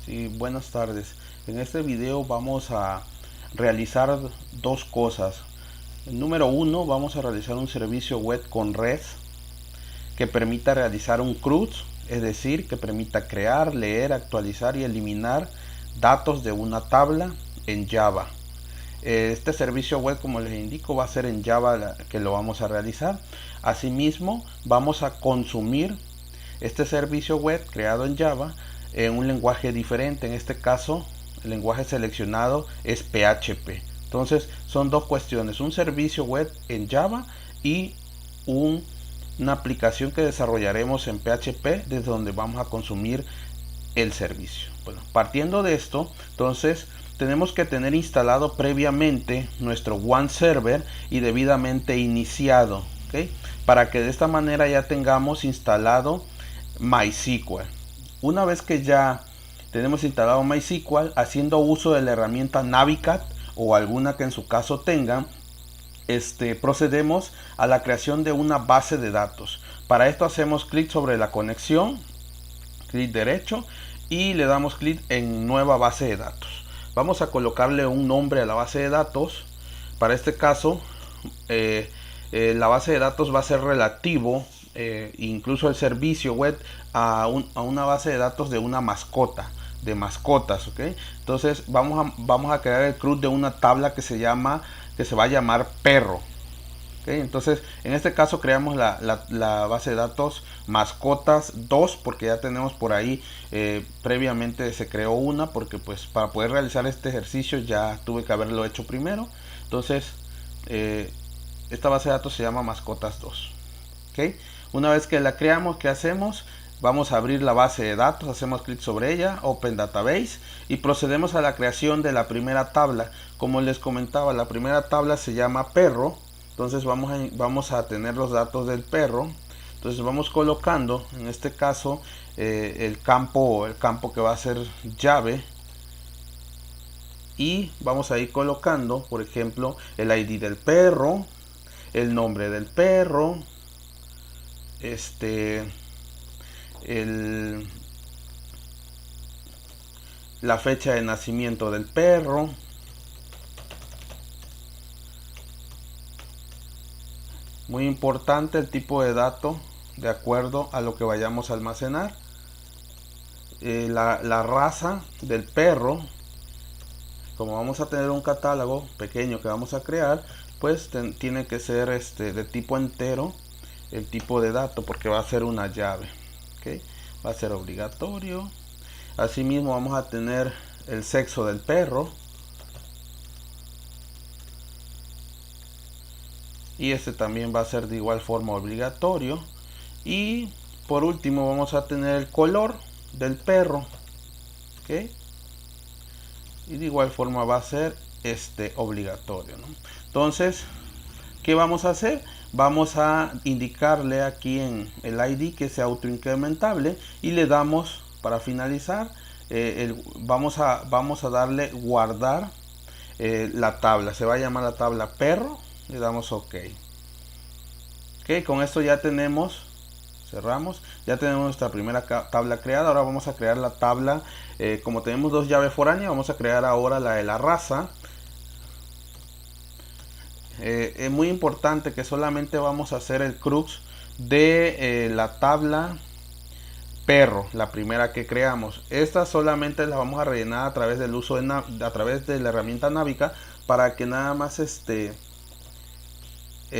Sí, buenas tardes. En este video vamos a realizar dos cosas. Número uno, vamos a realizar un servicio web con REST que permita realizar un CRUD, es decir, que permita crear, leer, actualizar y eliminar datos de una tabla en Java. Este servicio web, como les indico, va a ser en Java que lo vamos a realizar. Asimismo, vamos a consumir este servicio web creado en Java en un lenguaje diferente. En este caso, el lenguaje seleccionado es PHP. Entonces, son dos cuestiones: un servicio web en Java y una aplicación que desarrollaremos en PHP, desde donde vamos a consumir el servicio. Bueno, partiendo de esto, entonces tenemos que tener instalado previamente nuestro One Server y debidamente iniciado, ¿ok? Para que de esta manera ya tengamos instalado MySQL. Una vez que ya tenemos instalado MySQL, haciendo uso de la herramienta Navicat o alguna que en su caso tengan, procedemos a la creación de una base de datos. Para esto hacemos clic sobre la conexión, clic derecho, y le damos clic en nueva base de datos. Vamos a colocarle un nombre a la base de datos. Para este caso, la base de datos va a ser relativo, incluso el servicio web, a una base de datos de una mascota, de mascotas, ¿ok? Entonces vamos a crear el CRUD de una tabla que se va a llamar perro. ¿Okay? Entonces, en este caso creamos la base de datos mascotas 2, porque ya tenemos por ahí, previamente se creó una, porque pues para poder realizar este ejercicio ya tuve que haberlo hecho primero. Entonces, esta base de datos se llama mascotas 2. ¿Okay? Una vez que la creamos, ¿qué hacemos? Vamos a abrir la base de datos, hacemos clic sobre ella, Open Database, y procedemos a la creación de la primera tabla. Como les comentaba, la primera tabla se llama perro. Entonces vamos a tener los datos del perro. Entonces vamos colocando, en este caso, el campo que va a ser llave. Y vamos a ir colocando, por ejemplo, el ID del perro, el nombre del perro, la fecha de nacimiento del perro, muy importante el tipo de dato de acuerdo a lo que vayamos a almacenar, la raza del perro. Como vamos a tener un catálogo pequeño que vamos a crear, pues tiene que ser de tipo entero el tipo de dato, porque va a ser una llave, ¿okay? Va a ser obligatorio. Asimismo vamos a tener el sexo del perro, y también va a ser de igual forma obligatorio. Y por último vamos a tener el color del perro, ¿okay? Y de igual forma va a ser obligatorio, ¿no? Entonces, ¿qué vamos a hacer? Vamos a indicarle aquí en el ID que sea autoincrementable, y le damos, para finalizar, vamos a darle guardar la tabla. Se va a llamar la tabla perro, le damos OK. Ok, con esto ya tenemos, cerramos, ya tenemos nuestra primera tabla creada. Ahora vamos a crear la tabla, como tenemos dos llaves foráneas, vamos a crear ahora la de la raza. Es muy importante que solamente vamos a hacer el crux de la tabla perro, la primera que creamos. Esta solamente la vamos a rellenar a través del uso a través de la herramienta Navica, para que nada más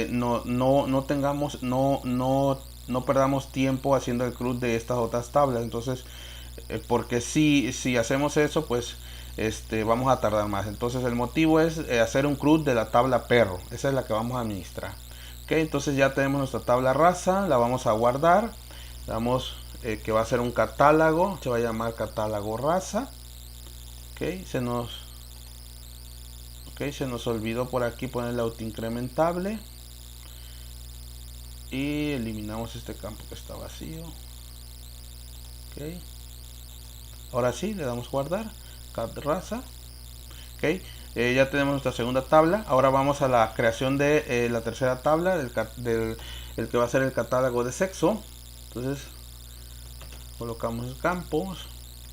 no tengamos, no perdamos tiempo haciendo el CRUD de estas otras tablas. Entonces, porque si hacemos eso, pues vamos a tardar más. Entonces el motivo es hacer un CRUD de la tabla perro. Esa es la que vamos a administrar. Ok, entonces ya tenemos nuestra tabla raza, la vamos a guardar. Damos que va a ser un catálogo, se va a llamar catálogo raza. Ok, se nos olvidó por aquí poner la autoincrementable, y eliminamos este campo que está vacío. Ok, ahora sí, le damos guardar, cat raza. Ok, ya tenemos nuestra segunda tabla. Ahora vamos a la creación de la tercera tabla, el que va a ser el catálogo de sexo. Entonces colocamos campos,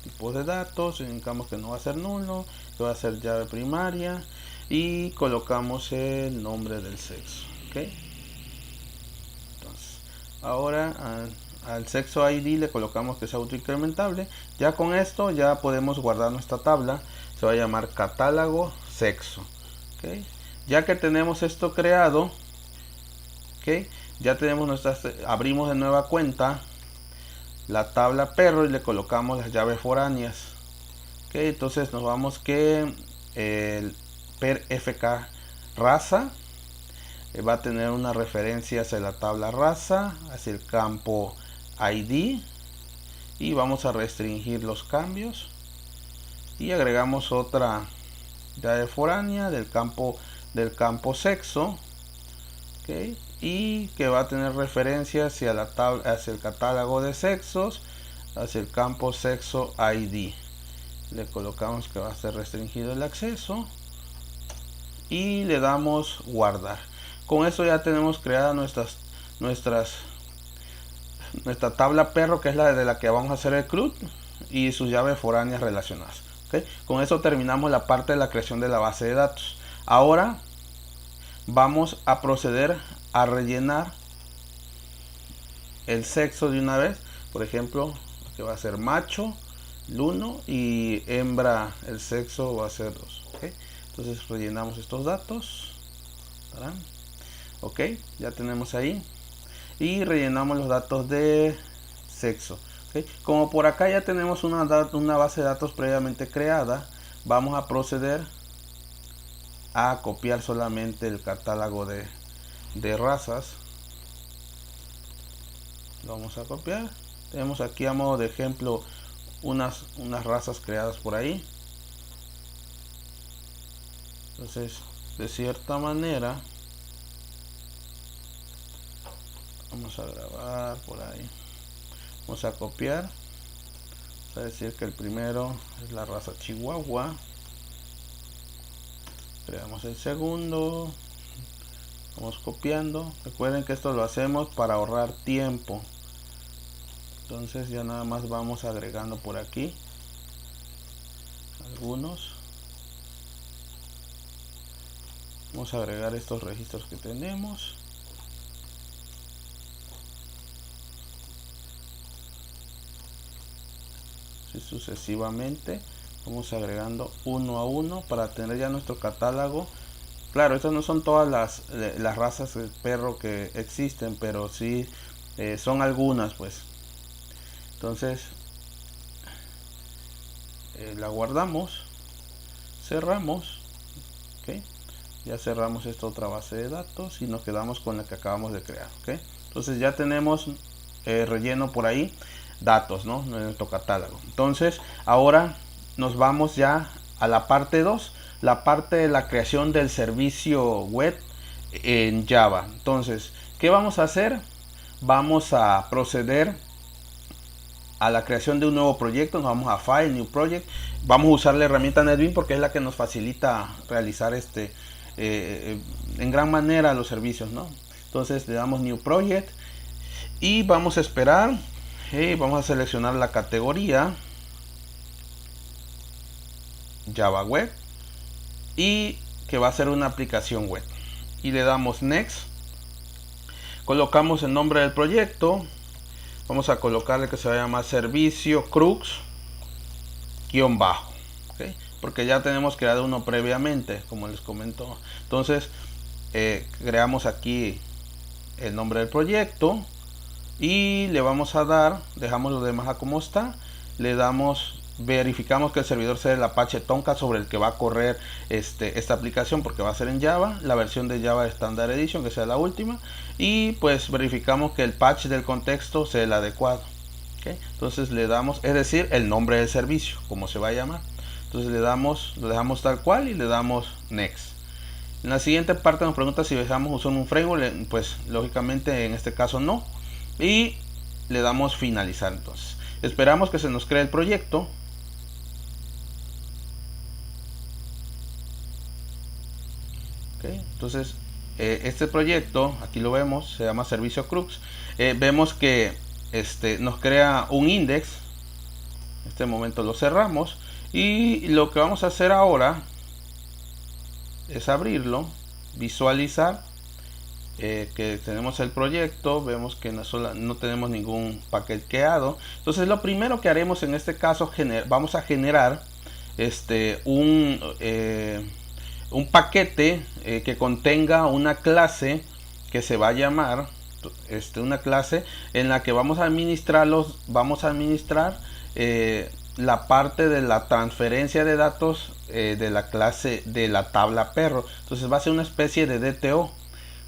tipos de datos, indicamos que no va a ser nulo, que va a ser llave primaria y colocamos el nombre del sexo. ¿Okay? Entonces, ahora al sexo ID le colocamos que es autoincrementable. Ya con esto ya podemos guardar nuestra tabla. Se va a llamar catálogo sexo. ¿Okay? Ya que tenemos esto creado, ¿okay? Ya tenemos abrimos de nueva cuenta la tabla perro y le colocamos las llaves foráneas. ¿Okay? Entonces nos vamos que el per fk raza va a tener una referencia hacia la tabla raza, hacia el campo ID, y vamos a restringir los cambios y agregamos otra llave foránea del campo sexo, ¿okay? Y que va a tener referencia hacia la tabla, hacia el catálogo de sexos, hacia el campo sexo ID. Le colocamos que va a ser restringido el acceso y le damos guardar. Con eso ya tenemos creada nuestra tabla perro, que es la de la que vamos a hacer el CRUD, y sus llaves foráneas relacionadas. ¿Okay? Con eso terminamos la parte de la creación de la base de datos. Ahora vamos a proceder a rellenar el sexo de una vez. Por ejemplo, que va a ser macho el 1 y hembra el sexo va a ser 2. ¿Okay? Entonces rellenamos estos datos. ¿Tarán? Ok, ya tenemos ahí. Y rellenamos los datos de sexo. ¿Okay? Como por acá ya tenemos una base de datos previamente creada, vamos a proceder a copiar solamente el catálogo de razas. Lo vamos a copiar. Tenemos aquí a modo de ejemplo unas razas creadas por ahí. Entonces, de cierta manera, vamos a grabar por ahí. Vamos a copiar. Vamos a decir que el primero es la raza Chihuahua. Creamos el segundo. Vamos copiando. Recuerden que esto lo hacemos para ahorrar tiempo. Entonces ya nada más vamos agregando por aquí algunos. Vamos a agregar estos registros que tenemos. Así sucesivamente vamos agregando uno a uno para tener ya nuestro catálogo. Claro, estas no son todas las razas de perro que existen, pero sí son algunas, pues. Entonces la guardamos, cerramos. ¿Okay? Ya cerramos esta otra base de datos y nos quedamos con la que acabamos de crear. ¿Okay? Entonces ya tenemos relleno por ahí datos, ¿no? En nuestro catálogo. Entonces ahora nos vamos ya a la parte 2, la parte de la creación del servicio web en Java. Entonces, ¿qué vamos a hacer? Vamos a proceder a la creación de un nuevo proyecto. Nos vamos a File, New Project. Vamos a usar la herramienta NetBeans porque es la que nos facilita realizar en gran manera los servicios, ¿no? Entonces le damos New Project y vamos a esperar. Vamos a seleccionar la categoría Java Web y que va a ser una aplicación web, y le damos Next. Colocamos el nombre del proyecto. Vamos a colocarle que se va a llamar servicio crux _bajo, ¿okay? Porque ya tenemos creado uno previamente, como les comentó. Entonces creamos aquí el nombre del proyecto y le vamos a dar, dejamos lo demás a como está, le damos, verificamos que el servidor sea el Apache Tomcat sobre el que va a correr esta aplicación, porque va a ser en Java, la versión de Java Standard Edition, que sea la última, y pues verificamos que el patch del contexto sea el adecuado. ¿Okay? Entonces le damos, es decir, el nombre del servicio, como se va a llamar. Entonces le damos, lo dejamos tal cual y le damos Next. En la siguiente parte nos pregunta si dejamos usar un framework, pues lógicamente en este caso no, y le damos finalizar. Entonces esperamos que se nos cree el proyecto. Okay. Entonces este proyecto, aquí lo vemos, se llama servicio crux. Vemos que nos crea un index, En este momento lo cerramos y lo que vamos a hacer ahora es abrirlo, visualizar que tenemos el proyecto, vemos que no tenemos ningún paqueteado. Entonces lo primero que haremos en este caso, vamos a generar un paquete que contenga una clase que se va a llamar una clase en la que vamos a administrar la parte de la transferencia de datos de la clase de la tabla perro. Entonces va a ser una especie de DTO,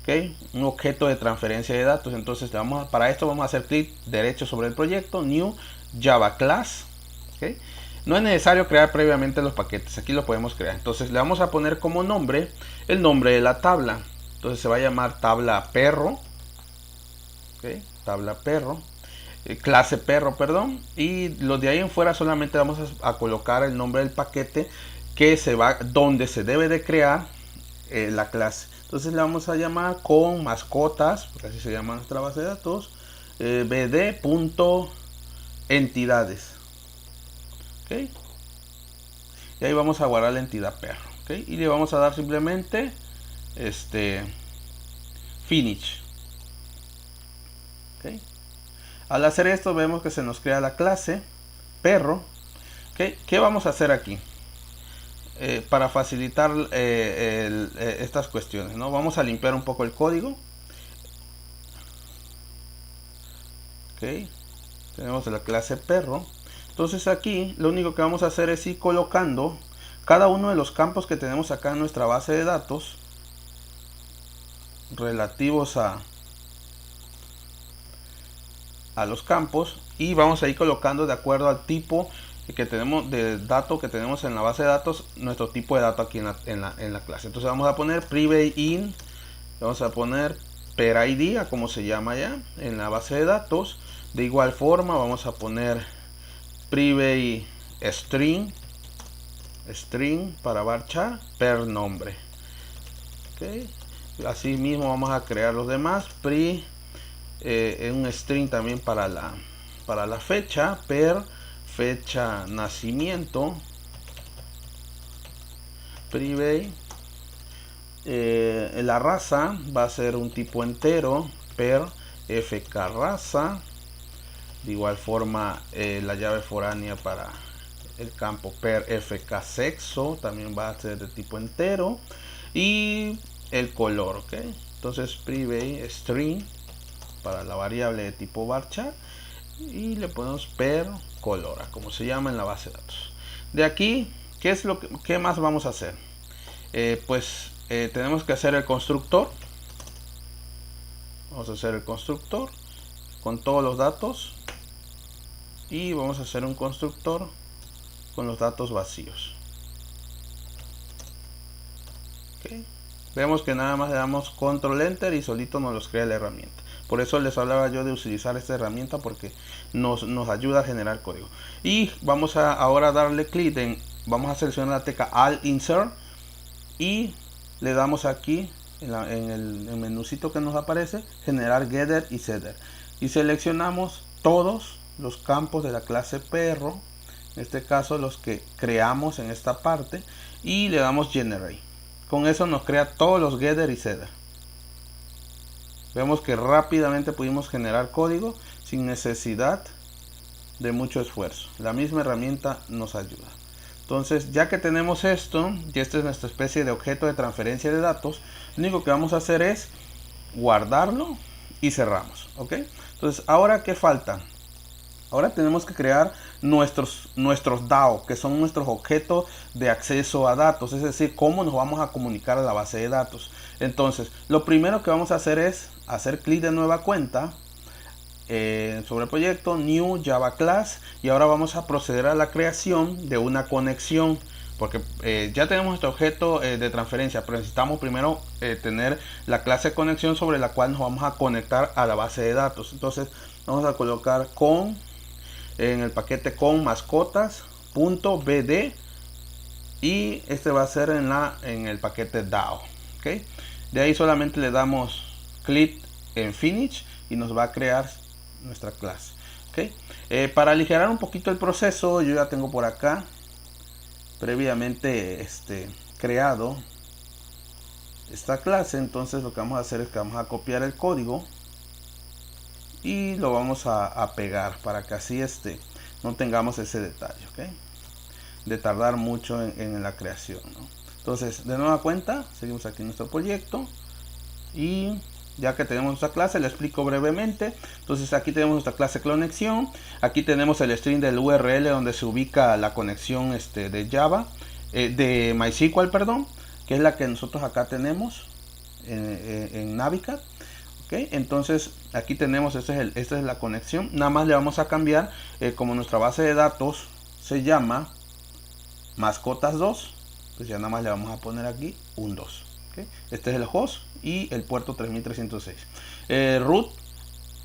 ¿okay? Un objeto de transferencia de datos. Entonces para esto vamos a hacer clic derecho sobre el proyecto, New Java Class, ¿okay? No es necesario crear previamente los paquetes, aquí lo podemos crear. Entonces le vamos a poner como nombre el nombre de la tabla. Entonces se va a llamar tabla perro, ¿okay? Tabla perro, clase perro, perdón. Y los de ahí en fuera solamente vamos a colocar el nombre del paquete donde se debe de crear la clase. Entonces le vamos a llamar con mascotas, porque así se llama nuestra base de datos, bd.entidades. ¿Okay? Y ahí vamos a guardar la entidad perro. ¿Okay? Y le vamos a dar simplemente finish. ¿Okay? Al hacer esto vemos que se nos crea la clase perro. ¿Okay? ¿Qué vamos a hacer aquí? Para facilitar estas cuestiones, ¿no? Vamos a limpiar un poco el código. ¿Okay? Tenemos la clase perro. Entonces aquí lo único que vamos a hacer es ir colocando cada uno de los campos que tenemos acá en nuestra base de datos relativos a los campos, y vamos a ir colocando de acuerdo al tipo que tenemos de dato que tenemos en la base de datos, nuestro tipo de dato aquí en la clase. Entonces vamos a poner private in, vamos a poner per id, como se llama ya en la base de datos. De igual forma vamos a poner private string para varchar per nombre. ¿Okay? Así mismo vamos a crear los demás. Un string también para la fecha, per fecha nacimiento. Private la raza va a ser un tipo entero, per fk raza. De igual forma la llave foránea para el campo per fk sexo también va a ser de tipo entero, y el color, ¿ok? Entonces private string para la variable de tipo varchar, y le ponemos per color, como se llama en la base de datos. De aquí, ¿qué más vamos a hacer? Tenemos que hacer el constructor. Vamos a hacer el constructor con todos los datos, y vamos a hacer un constructor con los datos vacíos. ¿Okay? Vemos que nada más le damos control enter y solito nos los crea la herramienta. Por eso les hablaba yo de utilizar esta herramienta, porque nos ayuda a generar código. Y vamos a ahora darle clic vamos a seleccionar la tecla Alt Insert, y le damos aquí en el menucito que nos aparece, generar getter y setter, y seleccionamos todos los campos de la clase perro, en este caso los que creamos en esta parte, y le damos generate. Con eso nos crea todos los getter y setter. Vemos que rápidamente pudimos generar código sin necesidad de mucho esfuerzo. La misma herramienta nos ayuda. Entonces, ya que tenemos esto, y esta es nuestra especie de objeto de transferencia de datos, lo único que vamos a hacer es guardarlo y cerramos. ¿Ok? Entonces, ahora ¿qué falta? Ahora tenemos que crear nuestros DAO, que son nuestros objetos de acceso a datos, es decir, cómo nos vamos a comunicar a la base de datos. Entonces, lo primero que vamos a hacer es hacer clic de nueva cuenta sobre el proyecto, New Java Class, y ahora vamos a proceder a la creación de una conexión, porque ya tenemos nuestro objeto de transferencia, pero necesitamos primero tener la clase de conexión sobre la cual nos vamos a conectar a la base de datos. Entonces, vamos a colocar en el paquete con mascotas.bd, y este va a ser en el paquete DAO. ¿Okay? De ahí solamente le damos clic en finish y nos va a crear nuestra clase. ¿okay? Para aligerar un poquito el proceso, yo ya tengo por acá previamente creado esta clase. Entonces lo que vamos a hacer es que vamos a copiar el código y lo vamos a pegar para que así no tengamos ese detalle, ¿okay? De tardar mucho en la creación, ¿no? Entonces, de nueva cuenta, seguimos aquí en nuestro proyecto y ya que tenemos nuestra clase, le explico brevemente. Entonces aquí tenemos nuestra clase conexión, aquí tenemos el string del URL donde se ubica la conexión de Java, de MySQL, perdón, que es la que nosotros acá tenemos en Navicat. ¿Okay? Entonces aquí tenemos, esta es la conexión. Nada más le vamos a cambiar, como nuestra base de datos se llama mascotas 2, pues ya nada más le vamos a poner aquí un 2. ¿Okay? Este es el host y el puerto 3306. Root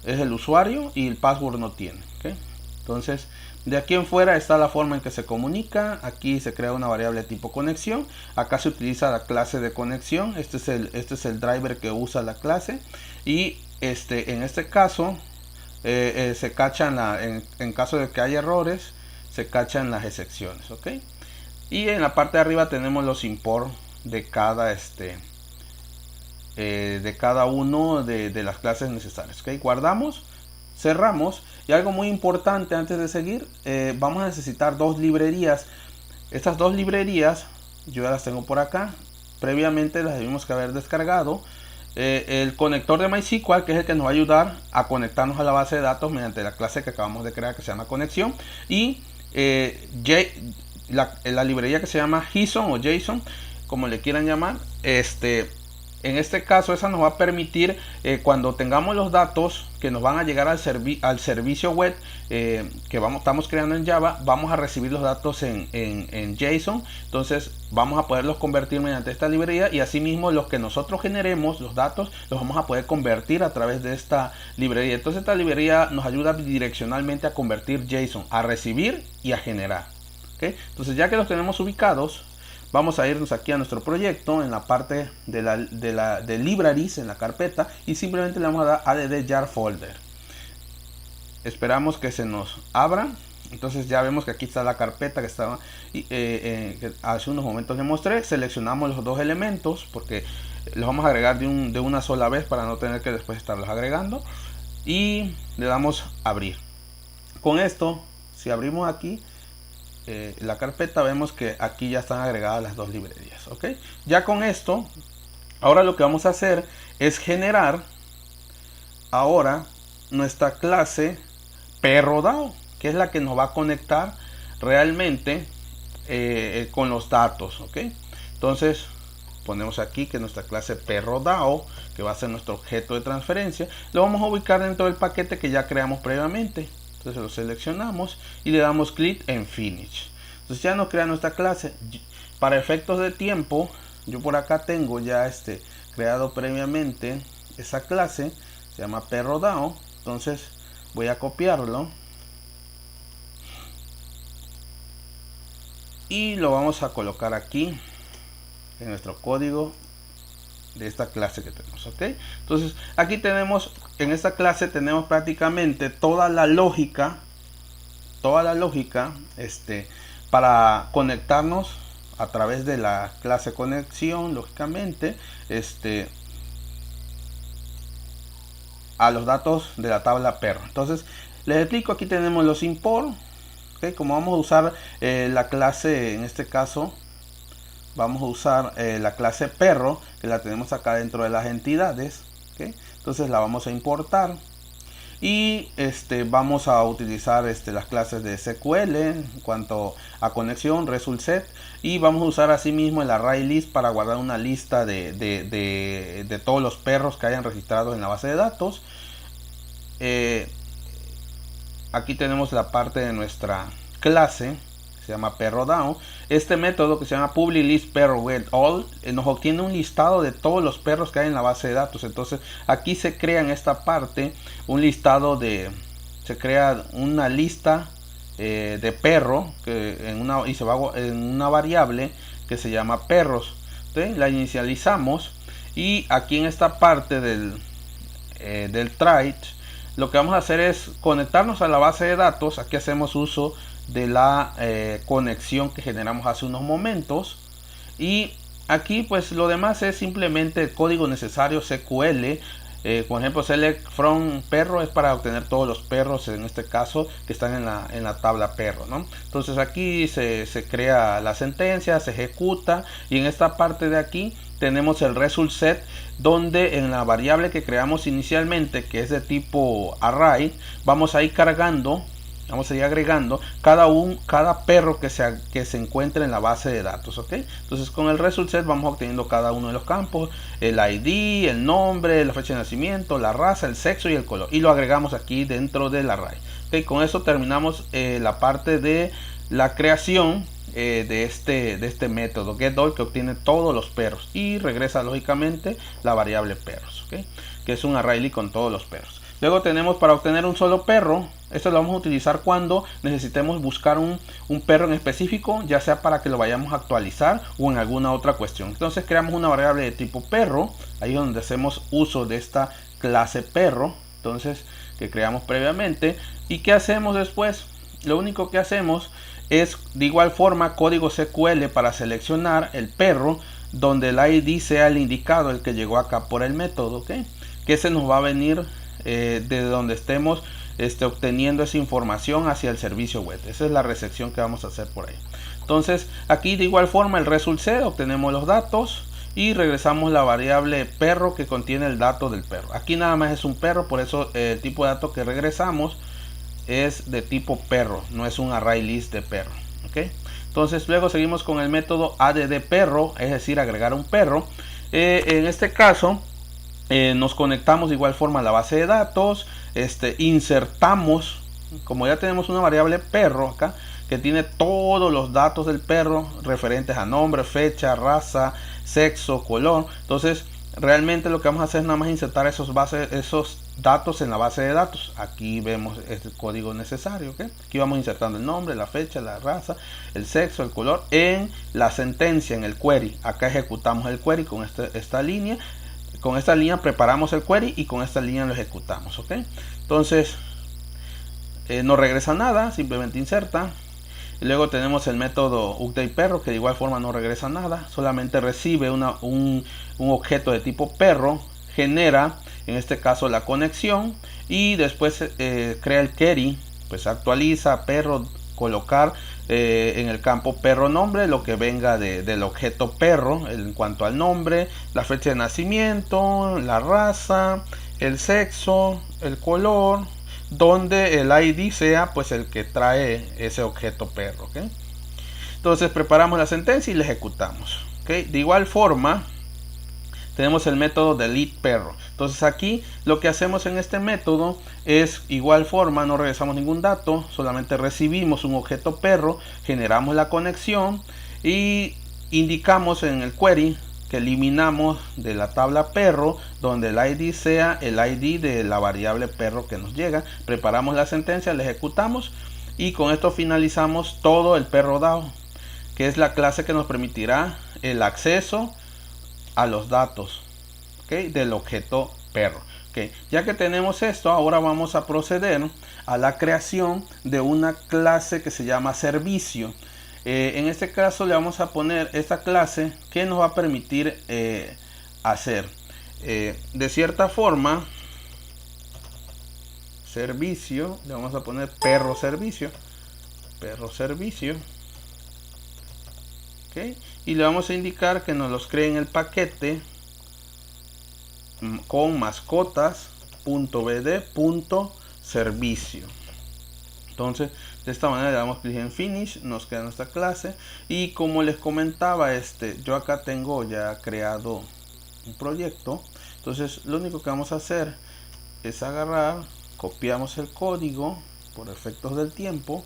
es el usuario y el password no tiene. ¿Okay? Entonces de aquí en fuera está la forma en que se comunica. Aquí se crea una variable tipo conexión. Acá se utiliza la clase de conexión. Este es el driver que usa la clase. Y en este caso se cachan en caso de que haya errores, se cachan las excepciones. ¿Okay? Y en la parte de arriba tenemos los import de cada uno de las clases necesarias. ¿Okay? Guardamos, cerramos. Y algo muy importante antes de seguir, vamos a necesitar dos librerías. Estas dos librerías yo ya las tengo por acá. Previamente las debimos que haber descargado. El conector de MySQL, que es el que nos va a ayudar a conectarnos a la base de datos mediante la clase que acabamos de crear, que se llama conexión. Y la librería que se llama JSON o JSON, como le quieran llamar. En este caso esa nos va a permitir, cuando tengamos los datos que nos van a llegar al servicio web que estamos creando en Java, vamos a recibir los datos en JSON. Entonces vamos a poderlos convertir mediante esta librería, y asimismo los que nosotros generemos, los datos, los vamos a poder convertir a través de esta librería. Entonces esta librería nos ayuda bidireccionalmente a convertir JSON, a recibir y a generar. ¿Okay? Entonces ya que los tenemos ubicados, vamos a irnos aquí a nuestro proyecto en la parte de libraries, en la carpeta, y simplemente le vamos a dar add jar folder. Esperamos que se nos abra. Entonces ya vemos que aquí está la carpeta que estaba que hace unos momentos le mostré. Seleccionamos los dos elementos porque los vamos a agregar de una sola vez para no tener que después estarlos agregando, y le damos abrir. Con esto, si abrimos aquí la carpeta, vemos que aquí ya están agregadas las dos librerías. ¿Okay? Ya con esto, ahora lo que vamos a hacer es generar ahora nuestra clase perro-DAO, que es la que nos va a conectar realmente con los datos. ¿Okay? Entonces ponemos aquí que nuestra clase perro-DAO, que va a ser nuestro objeto de transferencia, lo vamos a ubicar dentro del paquete que ya creamos previamente. Entonces lo seleccionamos y le damos clic en Finish. Entonces ya nos crea nuestra clase. Para efectos de tiempo, yo por acá tengo ya creado previamente esa clase, se llama perro-DAO. Entonces voy a copiarlo y lo vamos a colocar aquí en nuestro código de esta clase que tenemos. ¿Okay? Entonces aquí tenemos, en esta clase tenemos prácticamente toda la lógica para conectarnos a través de la clase conexión, lógicamente, a los datos de la tabla perro. Entonces les explico, aquí tenemos los import. ¿Okay? Como vamos a usar la clase, en este caso vamos a usar la clase perro, que la tenemos acá dentro de las entidades. ¿Okay? Entonces la vamos a importar y vamos a utilizar las clases de SQL en cuanto a conexión, result set, y vamos a usar asimismo el array list para guardar una lista de todos los perros que hayan registrado en la base de datos. Aquí tenemos la parte de nuestra clase, se llama perro-DAO. Este método, que se llama public list perro get all, nos obtiene un listado de todos los perros que hay en la base de datos. Entonces aquí se crea en esta parte un listado se crea una lista de perro y se va en una variable que se llama perros. ¿Sí? La inicializamos, y aquí en esta parte del trait lo que vamos a hacer es conectarnos a la base de datos. Aquí hacemos uso de la conexión que generamos hace unos momentos, y aquí pues lo demás es simplemente el código necesario SQL. Por ejemplo, select from perro es para obtener todos los perros, en este caso, que están en la tabla perro, ¿no? Entonces aquí se crea la sentencia, se ejecuta, y en esta parte de aquí tenemos el result set, donde en la variable que creamos inicialmente, que es de tipo array, vamos a ir cargando, vamos a ir agregando cada perro que se encuentre en la base de datos, ¿ok? Entonces con el result set vamos obteniendo cada uno de los campos, el ID, el nombre, la fecha de nacimiento, la raza, el sexo y el color, y lo agregamos aquí dentro del array, ¿ok? Con eso terminamos la parte de la creación de este método getDoll, que obtiene todos los perros y regresa lógicamente la variable perros, ¿ok? Que es un array con todos los perros. Luego tenemos para obtener un solo perro. Esto lo vamos a utilizar cuando necesitemos buscar un perro en específico, ya sea para que lo vayamos a actualizar o en alguna otra cuestión. Entonces creamos una variable de tipo perro, ahí es donde hacemos uso de esta clase perro, entonces, que creamos previamente. ¿Y qué hacemos después? Lo único que hacemos es de igual forma código SQL para seleccionar el perro donde el ID sea el indicado, el que llegó acá por el método, ¿ok? Que se nos va a venir de donde estemos obteniendo esa información hacia el servicio web. Esa es la recepción que vamos a hacer por ahí. Entonces aquí de igual forma el result set, obtenemos los datos y regresamos la variable perro que contiene el dato del perro. Aquí nada más es un perro, por eso el tipo de dato que regresamos es de tipo perro, no es un array list de perro, ¿ok? Entonces luego seguimos con el método add perro, es decir, agregar un perro. En este caso nos conectamos de igual forma a la base de datos, insertamos, como ya tenemos una variable perro acá que tiene todos los datos del perro referentes a nombre, fecha, raza, sexo, color. Entonces realmente lo que vamos a hacer es nada más insertar esos datos en la base de datos. Aquí vemos este código necesario, ¿okay? Aquí vamos insertando el nombre, la fecha, la raza, el sexo, el color en la sentencia, en el query. Acá ejecutamos el query con esta línea. Con esta línea preparamos el query y con esta línea lo ejecutamos, ¿ok? Entonces no regresa nada, simplemente inserta. Y luego tenemos el método updatePerro, que de igual forma no regresa nada, solamente recibe un objeto de tipo perro, genera en este caso la conexión y después crea el query, pues actualiza perro, colocar en el campo perro nombre lo que venga del objeto perro en cuanto al nombre, la fecha de nacimiento, la raza, el sexo, el color, donde el ID sea pues el que trae ese objeto perro, ¿okay? Entonces preparamos la sentencia y la ejecutamos, ¿okay? De igual forma tenemos el método deletePerro. Entonces aquí lo que hacemos en este método es igual forma, no regresamos ningún dato, solamente recibimos un objeto perro, generamos la conexión y indicamos en el query que eliminamos de la tabla perro donde el ID sea el ID de la variable perro que nos llega. Preparamos la sentencia, la ejecutamos y con esto finalizamos todo el perro DAO, que es la clase que nos permitirá el acceso a los datos, ¿okay? Del objeto perro, ¿okay? Ya que tenemos esto, ahora vamos a proceder a la creación de una clase que se llama servicio. En este caso le vamos a poner esta clase que nos va a permitir hacer de cierta forma servicio, le vamos a poner perro servicio, ¿okay? Y le vamos a indicar que nos los cree en el paquete con mascotas.bd.servicio. Entonces de esta manera le damos clic en finish, nos queda nuestra clase. Y como les comentaba, yo acá tengo ya creado un proyecto. Entonces lo único que vamos a hacer es agarrar, copiamos el código por efectos del tiempo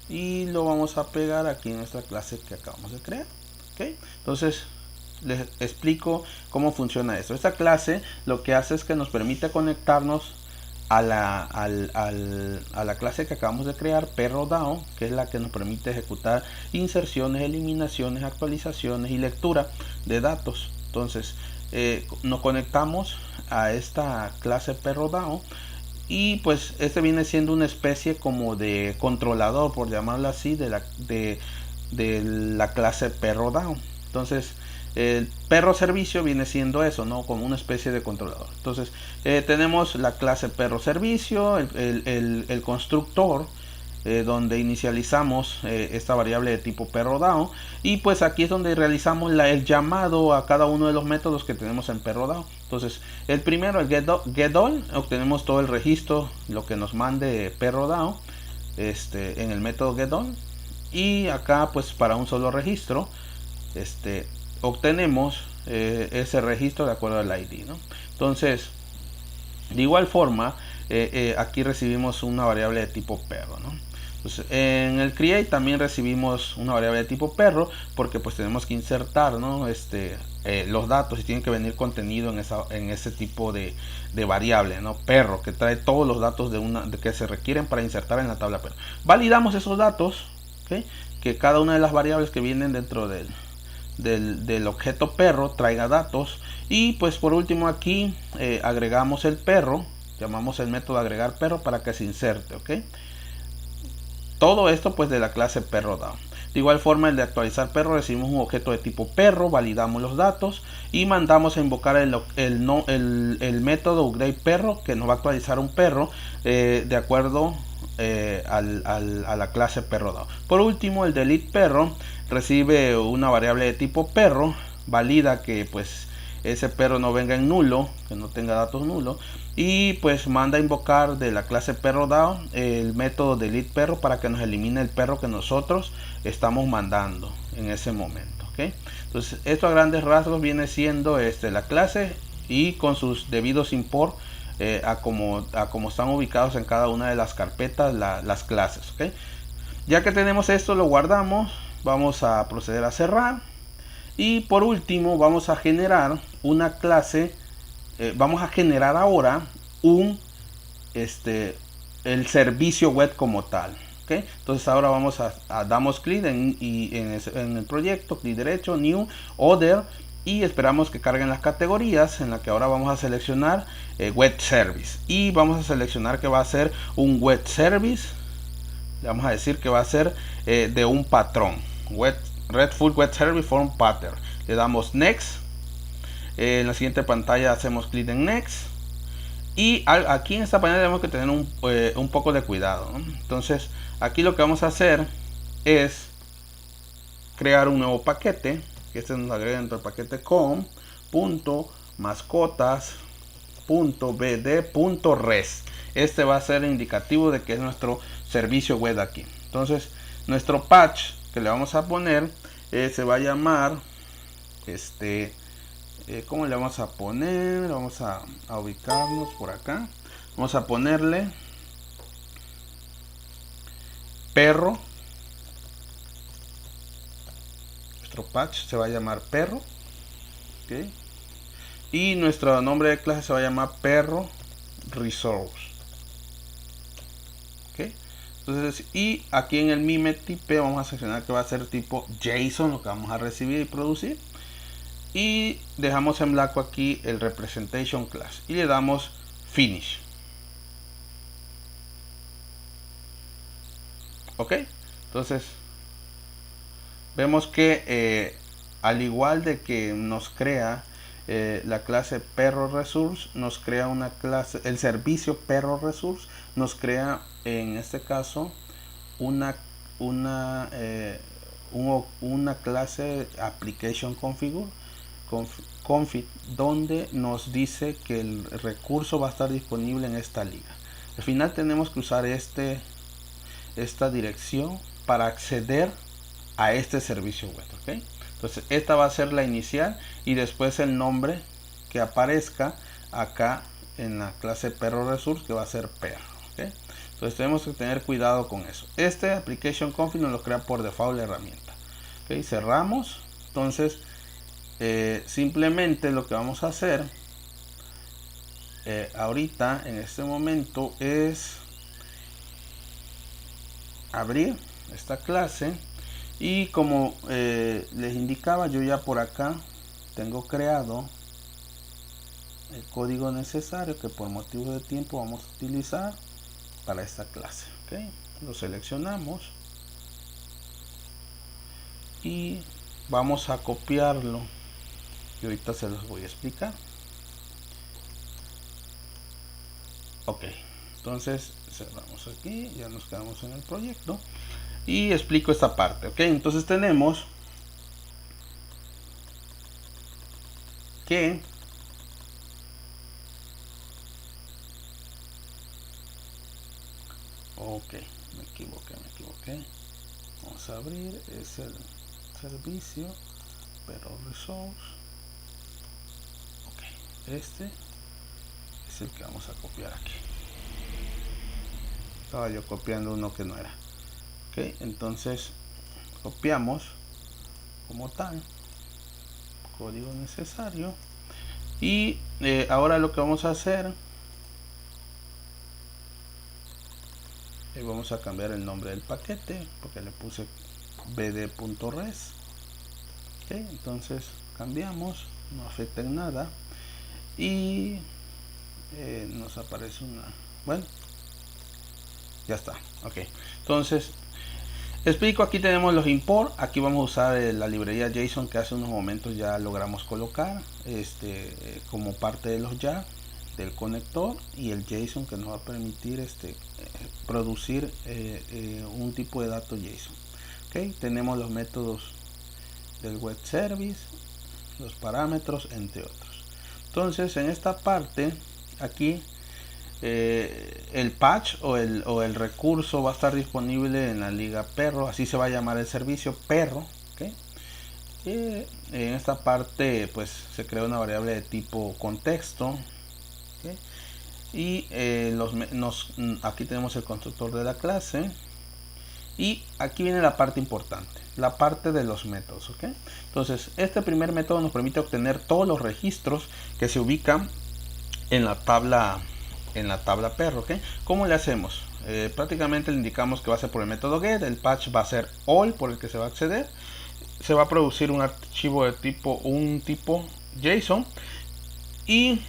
y lo vamos a pegar aquí en nuestra clase que acabamos de crear, ¿okay? Entonces les explico cómo funciona esto. Esta clase lo que hace es que nos permite conectarnos a la clase que acabamos de crear, perro DAO, que es la que nos permite ejecutar inserciones, eliminaciones, actualizaciones y lectura de datos. Entonces nos conectamos a esta clase perro DAO y pues este viene siendo una especie como de controlador, por llamarlo así, de la clase perro DAO. Entonces el perro servicio viene siendo eso, ¿no? Como una especie de controlador. Entonces tenemos la clase perro servicio, el constructor, donde inicializamos esta variable de tipo perro DAO, y pues aquí es donde realizamos el llamado a cada uno de los métodos que tenemos en perro DAO. Entonces el primero, el getAll, obtenemos todo el registro, lo que nos mande perro DAO en el método getAll, y acá pues para un solo registro obtenemos ese registro de acuerdo al ID, ¿no? Entonces de igual forma aquí recibimos una variable de tipo perro, ¿no? Entonces, en el create también recibimos una variable de tipo perro, porque pues tenemos que insertar, ¿no? Los datos, y tiene que venir contenido en ese tipo de variable, ¿no? Perro, que trae todos los datos que se requieren para insertar en la tabla perro. Validamos esos datos, ¿okay? Que cada una de las variables que vienen dentro del objeto perro traiga datos, y pues por último aquí agregamos el perro, llamamos el método agregar perro para que se inserte, ¿ok? Todo esto pues de la clase perro DAO. De igual forma, el de actualizar perro, recibimos un objeto de tipo perro, validamos los datos y mandamos a invocar el método upgrade perro, que nos va a actualizar un perro de acuerdo a la clase perro DAO. Por último, el delete perro recibe una variable de tipo perro, valida que pues ese perro no venga en nulo, que no tenga datos nulos, y pues manda a invocar de la clase perro DAO el método delete perro para que nos elimine el perro que nosotros estamos mandando en ese momento, ¿okay? Entonces esto a grandes rasgos viene siendo la clase, y con sus debidos import a como están ubicados en cada una de las carpetas las clases, ¿okay? Ya que tenemos esto, lo guardamos, vamos a proceder a cerrar. Y por último vamos a generar una clase, vamos a generar ahora el servicio web como tal, ¿okay? Entonces ahora vamos damos clic en el proyecto, clic derecho, new, other, y esperamos que carguen las categorías, en la que ahora vamos a seleccionar web service, y vamos a seleccionar que va a ser un web service. Le vamos a decir que va a ser de un patrón, RESTful Web Service Form Pattern. Le damos Next. En la siguiente pantalla hacemos clic en Next. Y aquí en esta pantalla tenemos que tener un poco de cuidado, ¿no? Entonces aquí lo que vamos a hacer es crear un nuevo paquete, que nos agrega dentro del paquete com.mascotas.bd.res. Este va a ser indicativo de que es nuestro servicio web aquí. Entonces nuestro patch que le vamos a poner se va a llamar ¿cómo le vamos a poner? Vamos a ubicarnos por acá. Vamos a ponerle perro. Nuestro patch se va a llamar perro, ¿okay? Y nuestro nombre de clase se va a llamar perro resource, ¿okay? Entonces, y aquí en el mime type vamos a seleccionar que va a ser tipo JSON, lo que vamos a recibir y producir, y dejamos en blanco aquí el representation class y le damos finish. Ok, entonces vemos que al igual de que nos crea la clase perro resource, nos crea una clase, el servicio perro resource nos crea en este caso una clase application config, donde nos dice que el recurso va a estar disponible en esta liga. Al final tenemos que usar esta dirección para acceder a este servicio web, ¿okay? Entonces esta va a ser la inicial, y después el nombre que aparezca acá en la clase perro resource, que va a ser perro, ¿okay? Entonces tenemos que tener cuidado con eso. Este application config nos lo crea por default la herramienta, ¿okay? Cerramos. Entonces simplemente lo que vamos a hacer ahorita en este momento es abrir esta clase, y como les indicaba, yo ya por acá tengo creado el código necesario que por motivos de tiempo vamos a utilizar para esta clase. ¿Okay? Lo seleccionamos y vamos a copiarlo y ahorita se los voy a explicar. Ok, entonces cerramos aquí, ya nos quedamos en el proyecto y explico esta parte. Ok, entonces tenemos que ok, me equivoqué. Vamos a abrir, es el servicio, pero resource. Ok, este es el que vamos a copiar aquí. Estaba yo copiando uno que no era. Ok, entonces copiamos como tal, código necesario. Y ahora lo que vamos a hacer, vamos a cambiar el nombre del paquete porque le puse bd.res. Okay, entonces cambiamos, no afecta en nada y nos aparece una, bueno, ya está. Ok, entonces explico, aquí tenemos los import, aquí vamos a usar la librería JSON que hace unos momentos ya logramos colocar como parte de los jar del conector, y el JSON que nos va a permitir producir un tipo de datos JSON. Okay, tenemos los métodos del web service, los parámetros, entre otros. Entonces en esta parte aquí el patch o el recurso va a estar disponible en la liga perro, así se va a llamar el servicio perro. ¿Okay? En esta parte pues se crea una variable de tipo contexto. ¿Okay? Y aquí tenemos el constructor de la clase, y aquí viene la parte importante, la parte de los métodos. ¿Okay? Entonces este primer método nos permite obtener todos los registros que se ubican en la tabla perro. ¿Okay? ¿Cómo le hacemos? Prácticamente le indicamos que va a ser por el método get, el patch va a ser all por el que se va a acceder, se va a producir un archivo de tipo JSON, y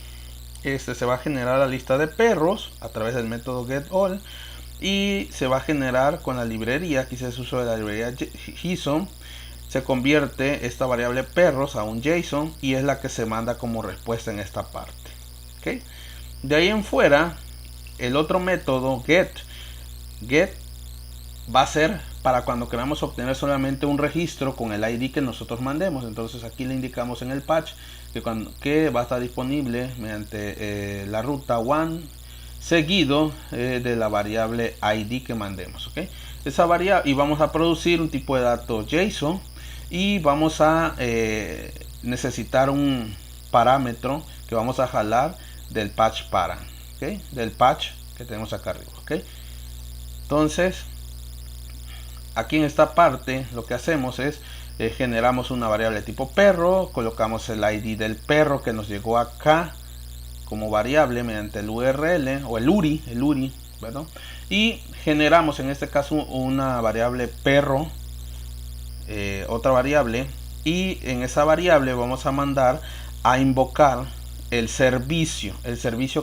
se va a generar la lista de perros a través del método getAll, y se va a generar con la librería, aquí se hace uso de la librería JSON, se convierte esta variable perros a un JSON y es la que se manda como respuesta en esta parte. ¿Okay? De ahí en fuera, el otro método get va a ser para cuando queramos obtener solamente un registro con el ID que nosotros mandemos. Entonces aquí le indicamos en el patch que va a estar disponible mediante la ruta one seguido de la variable ID que mandemos. ¿Okay? Esa variable, y vamos a producir un tipo de datos JSON, y vamos a necesitar un parámetro que vamos a jalar del patch para, ¿okay? Del patch que tenemos acá arriba. ¿Okay? Entonces aquí en esta parte lo que hacemos es generamos una variable tipo perro, colocamos el ID del perro que nos llegó acá como variable mediante el URL o el URI, ¿verdad? Y generamos en este caso una variable perro, otra variable, y en esa variable vamos a mandar a invocar el servicio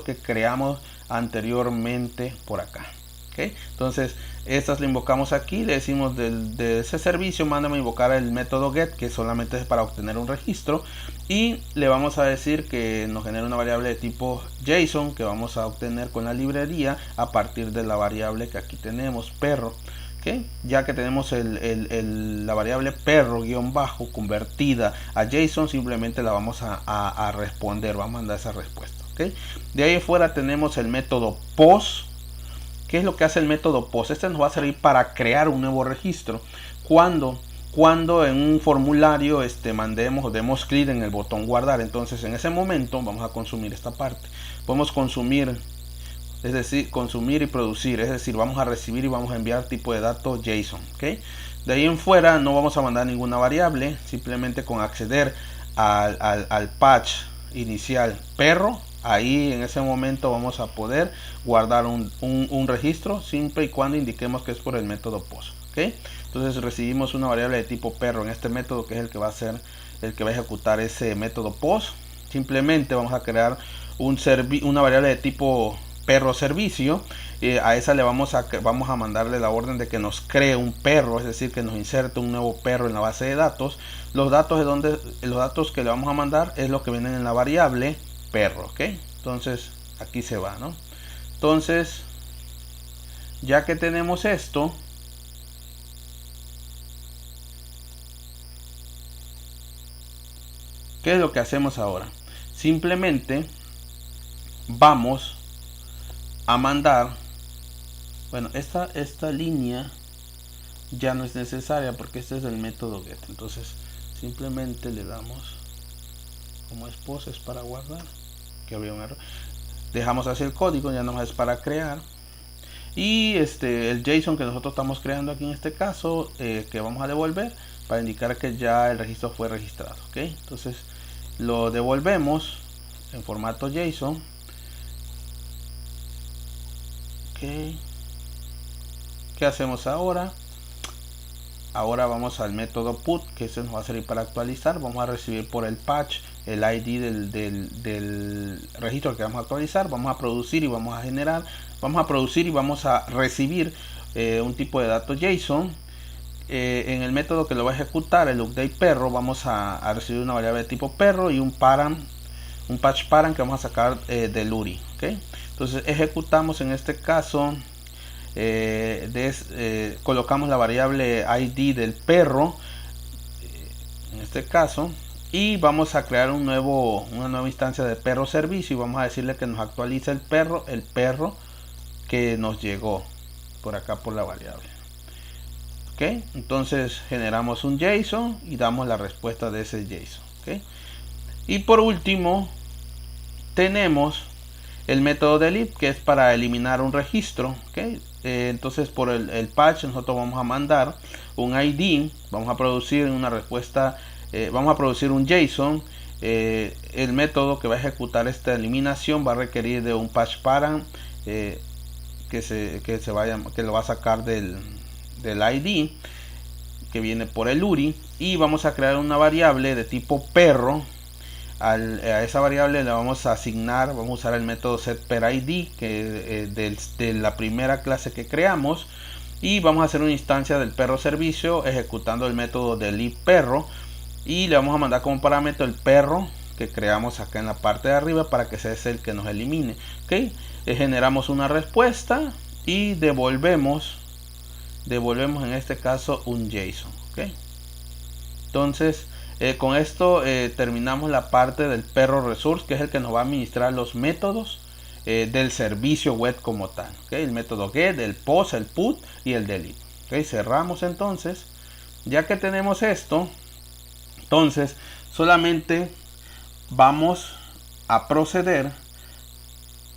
que creamos anteriormente por acá. ¿Okay? Entonces estas le invocamos aquí, le decimos de ese servicio mándame a invocar el método get, que solamente es para obtener un registro, y le vamos a decir que nos genere una variable de tipo JSON que vamos a obtener con la librería a partir de la variable que aquí tenemos, perro. ¿Okay? Ya que tenemos la variable perro guión bajo convertida a JSON, simplemente la vamos a responder, vamos a mandar esa respuesta. ¿Okay? De ahí afuera tenemos el método post. ¿Qué es lo que hace el método post? Este nos va a servir para crear un nuevo registro cuando en un formulario mandemos o demos clic en el botón guardar. Entonces en ese momento vamos a consumir esta parte, podemos consumir, es decir, consumir y producir, es decir, vamos a recibir y vamos a enviar tipo de datos JSON. ¿Okay? De ahí en fuera no vamos a mandar ninguna variable, simplemente con acceder al patch inicial perro, ahí en ese momento vamos a poder guardar un registro siempre y cuando indiquemos que es por el método post. ¿Okay? Entonces recibimos una variable de tipo perro en este método, que es el que va a ejecutar ese método post. Simplemente vamos a crear una variable de tipo perro servicio. A esa le vamos a mandarle la orden de que nos cree un perro, es decir, que nos inserte un nuevo perro en la base de datos. Los datos que le vamos a mandar es lo que vienen en la variable perro, ¿ok? Entonces aquí se va, ¿no? Entonces, ya que tenemos esto, ¿qué es lo que hacemos ahora? Simplemente vamos a mandar, bueno, esta línea ya no es necesaria porque este es el método get. Entonces simplemente le damos como es para guardar, que había un error. Dejamos así el código, ya no más es para crear. Y el JSON que nosotros estamos creando aquí en este caso, que vamos a devolver para indicar que ya el registro fue registrado, ¿ok? Entonces lo devolvemos en formato JSON, ¿ok? ¿Qué hacemos ahora? Ahora vamos al método put, que este nos va a servir para actualizar. Vamos a recibir por el patch el ID del registro que vamos a actualizar. Vamos a producir y vamos a generar. Vamos a producir y vamos a recibir un tipo de datos JSON. En el método que lo va a ejecutar, el update perro, vamos a recibir una variable de tipo perro y un patch parent que vamos a sacar del URI, ¿okay? Entonces ejecutamos en este caso. Colocamos la variable ID del perro en este caso y vamos a crear una nueva instancia de perro servicio y vamos a decirle que nos actualice el perro que nos llegó por acá por la variable. ¿Ok? Entonces generamos un JSON y damos la respuesta de ese JSON. ¿Ok? Y por último tenemos el método delete, que es para eliminar un registro. ¿Okay? Entonces por el patch nosotros vamos a mandar un ID, vamos a producir una respuesta, vamos a producir un JSON. El método que va a ejecutar esta eliminación va a requerir de un patch parent que lo va a sacar del ID que viene por el URI, y vamos a crear una variable de tipo perro. A esa variable le vamos a asignar, vamos a usar el método setPerID que de la primera clase que creamos, y vamos a hacer una instancia del perro servicio ejecutando el método deletePerro y le vamos a mandar como parámetro el perro que creamos acá en la parte de arriba para que sea ese el que nos elimine. ¿Okay? Generamos una respuesta y devolvemos en este caso un JSON. ¿Okay? Entonces con esto terminamos la parte del perro resource, que es el que nos va a administrar los métodos del servicio web como tal. ¿Okay? El método get, el post, el put y el delete. ¿Okay? Cerramos entonces. Ya que tenemos esto, entonces solamente vamos a proceder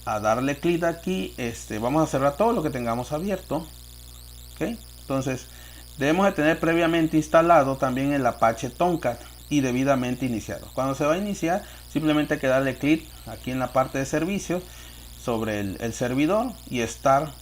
a darle clic aquí. Vamos a cerrar todo lo que tengamos abierto. ¿Okay? Entonces debemos de tener previamente instalado también el Apache Tomcat y debidamente iniciado. Cuando se va a iniciar, simplemente hay que darle clic aquí en la parte de servicios sobre el servidor y start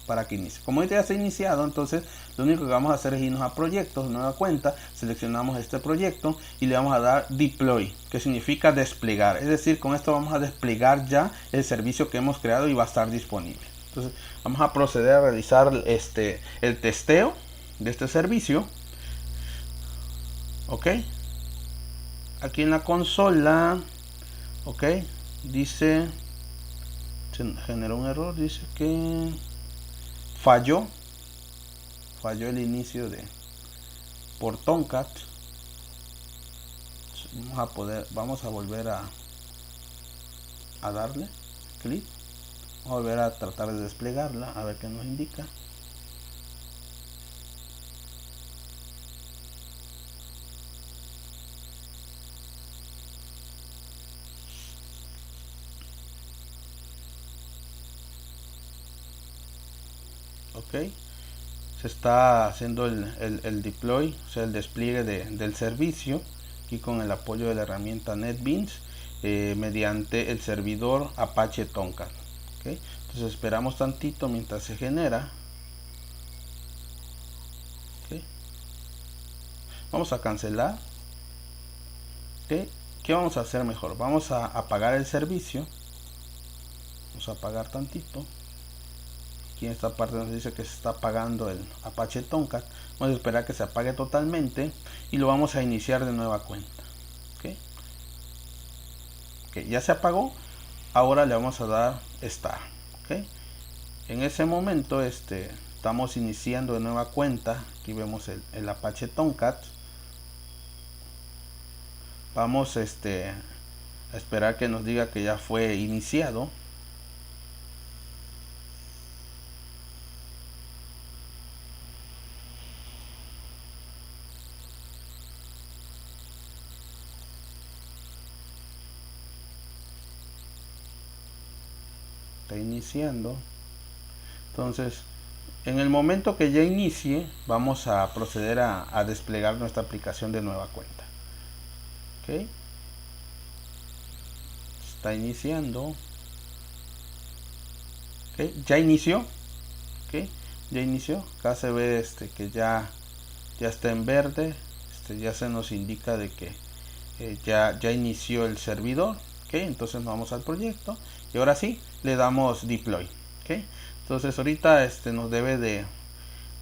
para que inicie. Como este ya está iniciado, entonces lo único que vamos a hacer es irnos a proyectos, nueva cuenta, seleccionamos este proyecto y le vamos a dar deploy, que significa desplegar. Es decir, con esto vamos a desplegar ya el servicio que hemos creado y va a estar disponible. Entonces vamos a proceder a realizar el testeo de este servicio. Ok, aquí en la consola, ok, dice, se generó un error, dice que falló el inicio por Tomcat. Vamos a volver a darle clic, vamos a volver a tratar de desplegarla a ver qué nos indica. Ok, se está haciendo el deploy, o sea el despliegue del servicio aquí con el apoyo de la herramienta NetBeans mediante el servidor Apache Tomcat. Okay. Entonces esperamos tantito mientras se genera. Okay. Vamos a cancelar. Okay. ¿qué vamos a hacer mejor? Vamos a apagar el servicio. Vamos a apagar tantito. Aquí en esta parte nos dice que se está apagando el Apache Tomcat. Vamos a esperar que se apague totalmente y lo vamos a iniciar de nueva cuenta. ¿Okay? Ya se apagó. Ahora le vamos a dar Start. ¿Okay? En ese momento estamos iniciando de nueva cuenta. Aquí vemos el Apache Tomcat. Vamos a esperar que nos diga que ya fue iniciado. Está iniciando. Entonces, en el momento que ya inicie, vamos a proceder a desplegar nuestra aplicación de nueva cuenta. ¿Okay? Está iniciando. ¿Okay? Ya inició. ¿Okay? Ya inició. Acá se ve que ya está en verde. Ya se nos indica de que ya inició el servidor. ¿Okay? Entonces vamos al proyecto y ahora sí le damos deploy. ¿Okay? Entonces ahorita nos debe de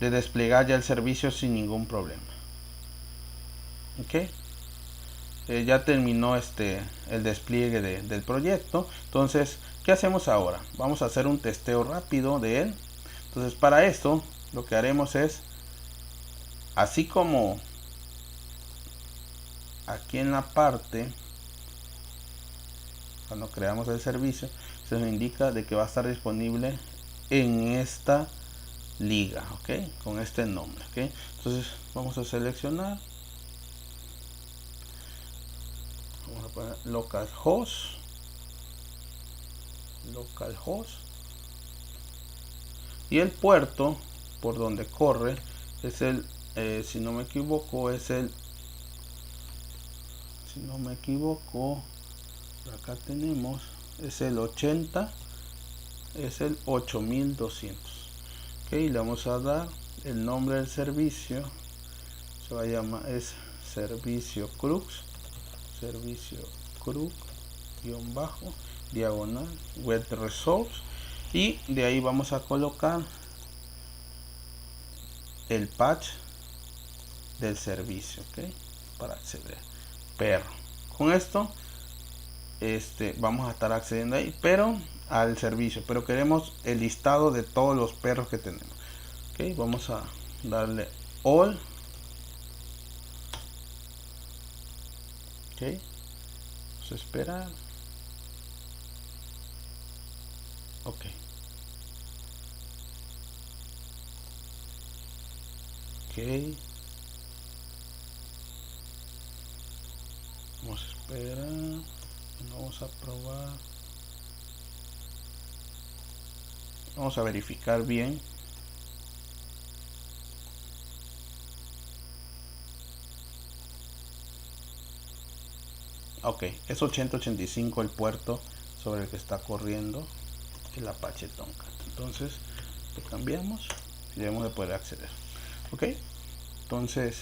desplegar ya el servicio sin ningún problema. ¿Okay? Ya terminó el despliegue del proyecto. Entonces, ¿qué hacemos ahora? Vamos a hacer un testeo rápido de él. Entonces, para esto lo que haremos es, así como aquí en la parte cuando creamos el servicio se nos indica de que va a estar disponible en esta liga, ¿ok? Con este nombre, ¿ok? Entonces vamos a seleccionar, vamos a poner localhost y el puerto por donde corre es el si no me equivoco acá tenemos, es el 80, es el 8200. Ok, le vamos a dar el nombre del servicio, se va a llamar, es servicio crux guión bajo diagonal web resource, y de ahí vamos a colocar el patch del servicio, ok, para acceder perro. Con esto vamos a estar accediendo ahí, pero al servicio, pero queremos el listado de todos los perros que tenemos. Ok, vamos a darle all. Ok, vamos a esperar. Ok, vamos a esperar. Vamos a probar, vamos a verificar bien. Ok, es 8085 el puerto sobre el que está corriendo el Apache Tomcat. Entonces lo cambiamos y debemos de poder acceder. Ok, entonces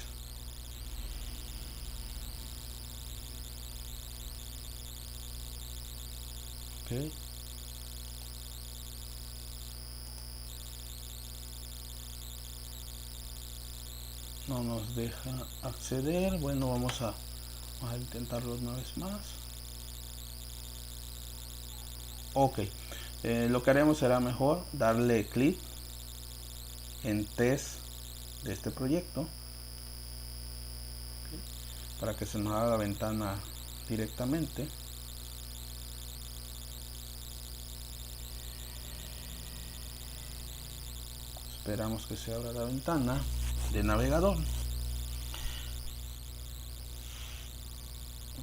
no nos deja acceder. Bueno, vamos a intentarlo una vez más. Ok, lo que haremos será mejor darle clic en test de este proyecto, para que se nos haga la ventana directamente. Esperamos que se abra la ventana de navegador.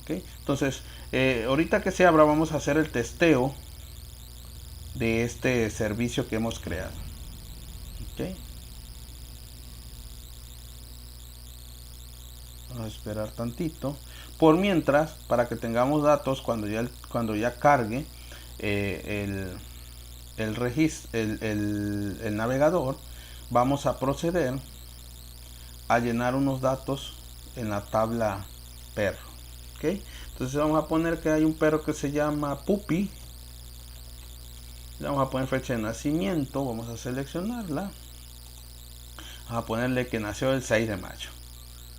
Ok, entonces ahorita que se abra vamos a hacer el testeo de este servicio que hemos creado. Ok, vamos a esperar tantito. Por mientras, para que tengamos datos cuando ya cargue el navegador, vamos a proceder a llenar unos datos en la tabla perro. ¿ok? Entonces vamos a poner que hay un perro que se llama Puppy. Le vamos a poner fecha de nacimiento, vamos a seleccionarla. Vamos a ponerle que nació el 6 de mayo.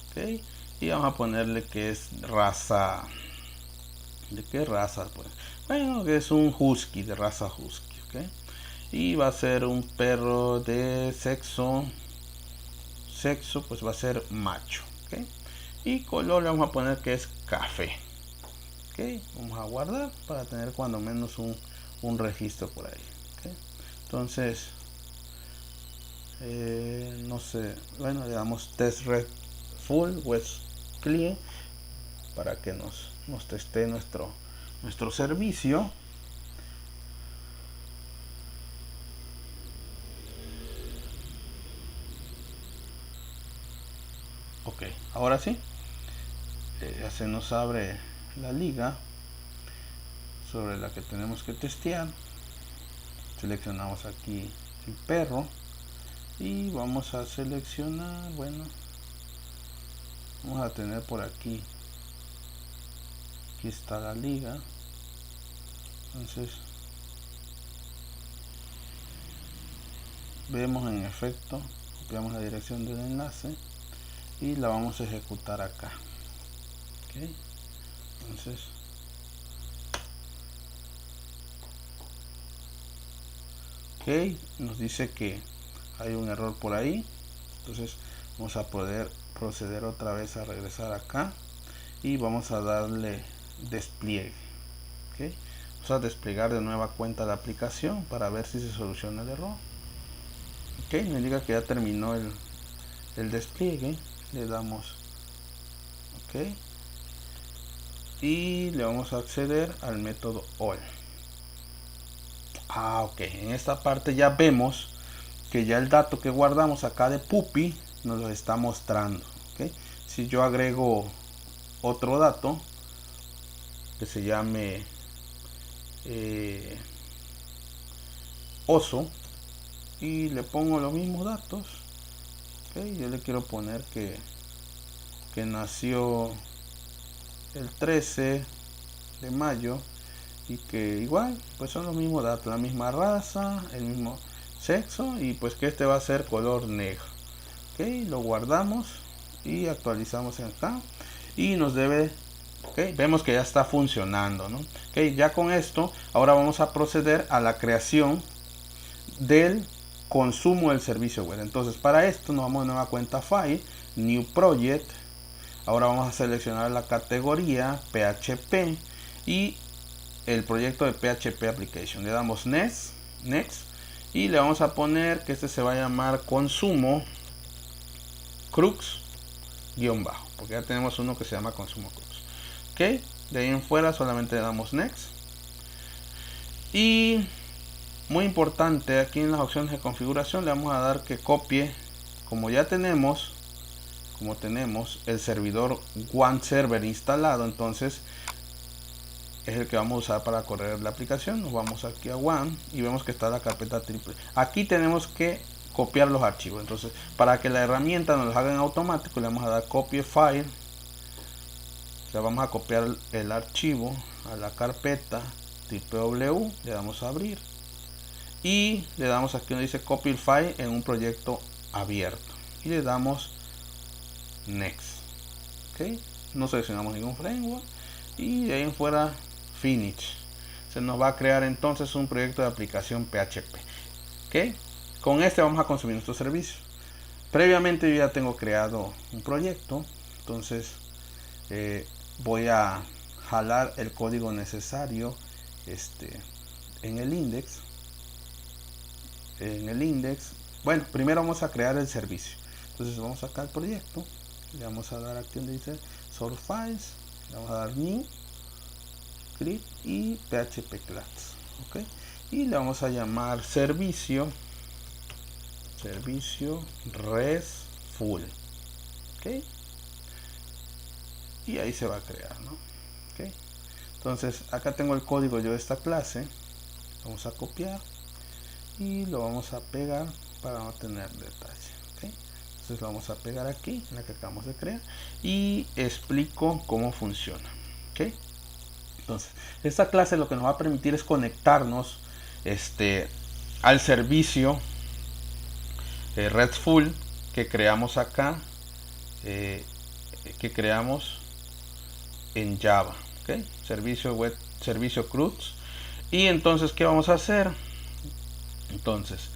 ¿Ok? Y vamos a ponerle que es raza. ¿De qué raza? Pues bueno, que es un husky, de raza husky. ¿Ok? Y va a ser un perro de sexo pues va a ser macho. ¿Ok? Y color le vamos a poner que es café. ¿Ok? Vamos a guardar para tener cuando menos un registro por ahí. ¿Ok? Entonces no sé, bueno, le damos test red full with clear para que nos teste nuestro servicio. Ok, ahora sí, ya se nos abre la liga sobre la que tenemos que testear. Seleccionamos aquí el perro y vamos a seleccionar, bueno, vamos a tener por aquí está la liga. Entonces vemos en efecto, copiamos la dirección del enlace y la vamos a ejecutar acá. ¿Okay? Entonces nos dice que hay un error por ahí. Entonces vamos a poder proceder otra vez a regresar acá y vamos a darle despliegue. ¿Okay? Vamos a desplegar de nueva cuenta la aplicación para ver si se soluciona el error. ¿Okay? Me diga que ya terminó el despliegue. Le damos OK y le vamos a acceder al método all. Ok, en esta parte ya vemos que ya el dato que guardamos acá de Puppy nos lo está mostrando. ¿Okay? Si yo agrego otro dato que se llame oso y le pongo los mismos datos, ¿okay? Yo le quiero poner que nació el 13 de mayo y que igual pues son los mismos datos, la misma raza, el mismo sexo y pues que este va a ser color negro. ¿Okay? Lo guardamos y actualizamos acá y nos debe, ¿okay? Vemos que ya está funcionando, ¿no? ¿Okay? Ya con esto ahora vamos a proceder a la creación del consumo del servicio web. Entonces para esto nos vamos a nueva cuenta File, New Project. Ahora vamos a seleccionar la categoría PHP y el proyecto de PHP Application. Le damos Next y le vamos a poner que este se va a llamar consumo crux _, porque ya tenemos uno que se llama consumo crux. Ok, de ahí en fuera solamente le damos Next. Y muy importante, aquí en las opciones de configuración le vamos a dar que copie, como tenemos el servidor One Server instalado, entonces es el que vamos a usar para correr la aplicación. Nos vamos aquí a One y vemos que está la carpeta triple. Aquí tenemos que copiar los archivos, entonces para que la herramienta nos los haga en automático le vamos a dar copy file. Le vamos a copiar el archivo a la carpeta w, le damos a abrir y le damos aquí donde dice copy file en un proyecto abierto y le damos next. ¿Okay? No seleccionamos ningún framework y de ahí en fuera finish. Se nos va a crear entonces un proyecto de aplicación PHP. ¿Okay? Con este vamos a consumir nuestros servicios. Previamente yo ya tengo creado un proyecto, entonces voy a jalar el código necesario en el index. Bueno, primero vamos a crear el servicio. Entonces vamos acá al proyecto, le vamos a dar aquí donde dice source files, le vamos a dar new script y php class. ¿Okay? Y le vamos a llamar servicio RESTful. ¿Okay? Y ahí se va a crear, ¿no? ¿Okay? Entonces acá tengo el código yo de esta clase. Vamos a copiar y lo vamos a pegar para no tener detalle. ¿Okay? Entonces lo vamos a pegar aquí en la que acabamos de crear y explico cómo funciona. ¿ok? Entonces, esta clase lo que nos va a permitir es conectarnos al servicio RESTful que creamos acá, que creamos en Java, ¿ok? Servicio web, servicio CRUD. Y entonces, ¿qué vamos a hacer? Entonces,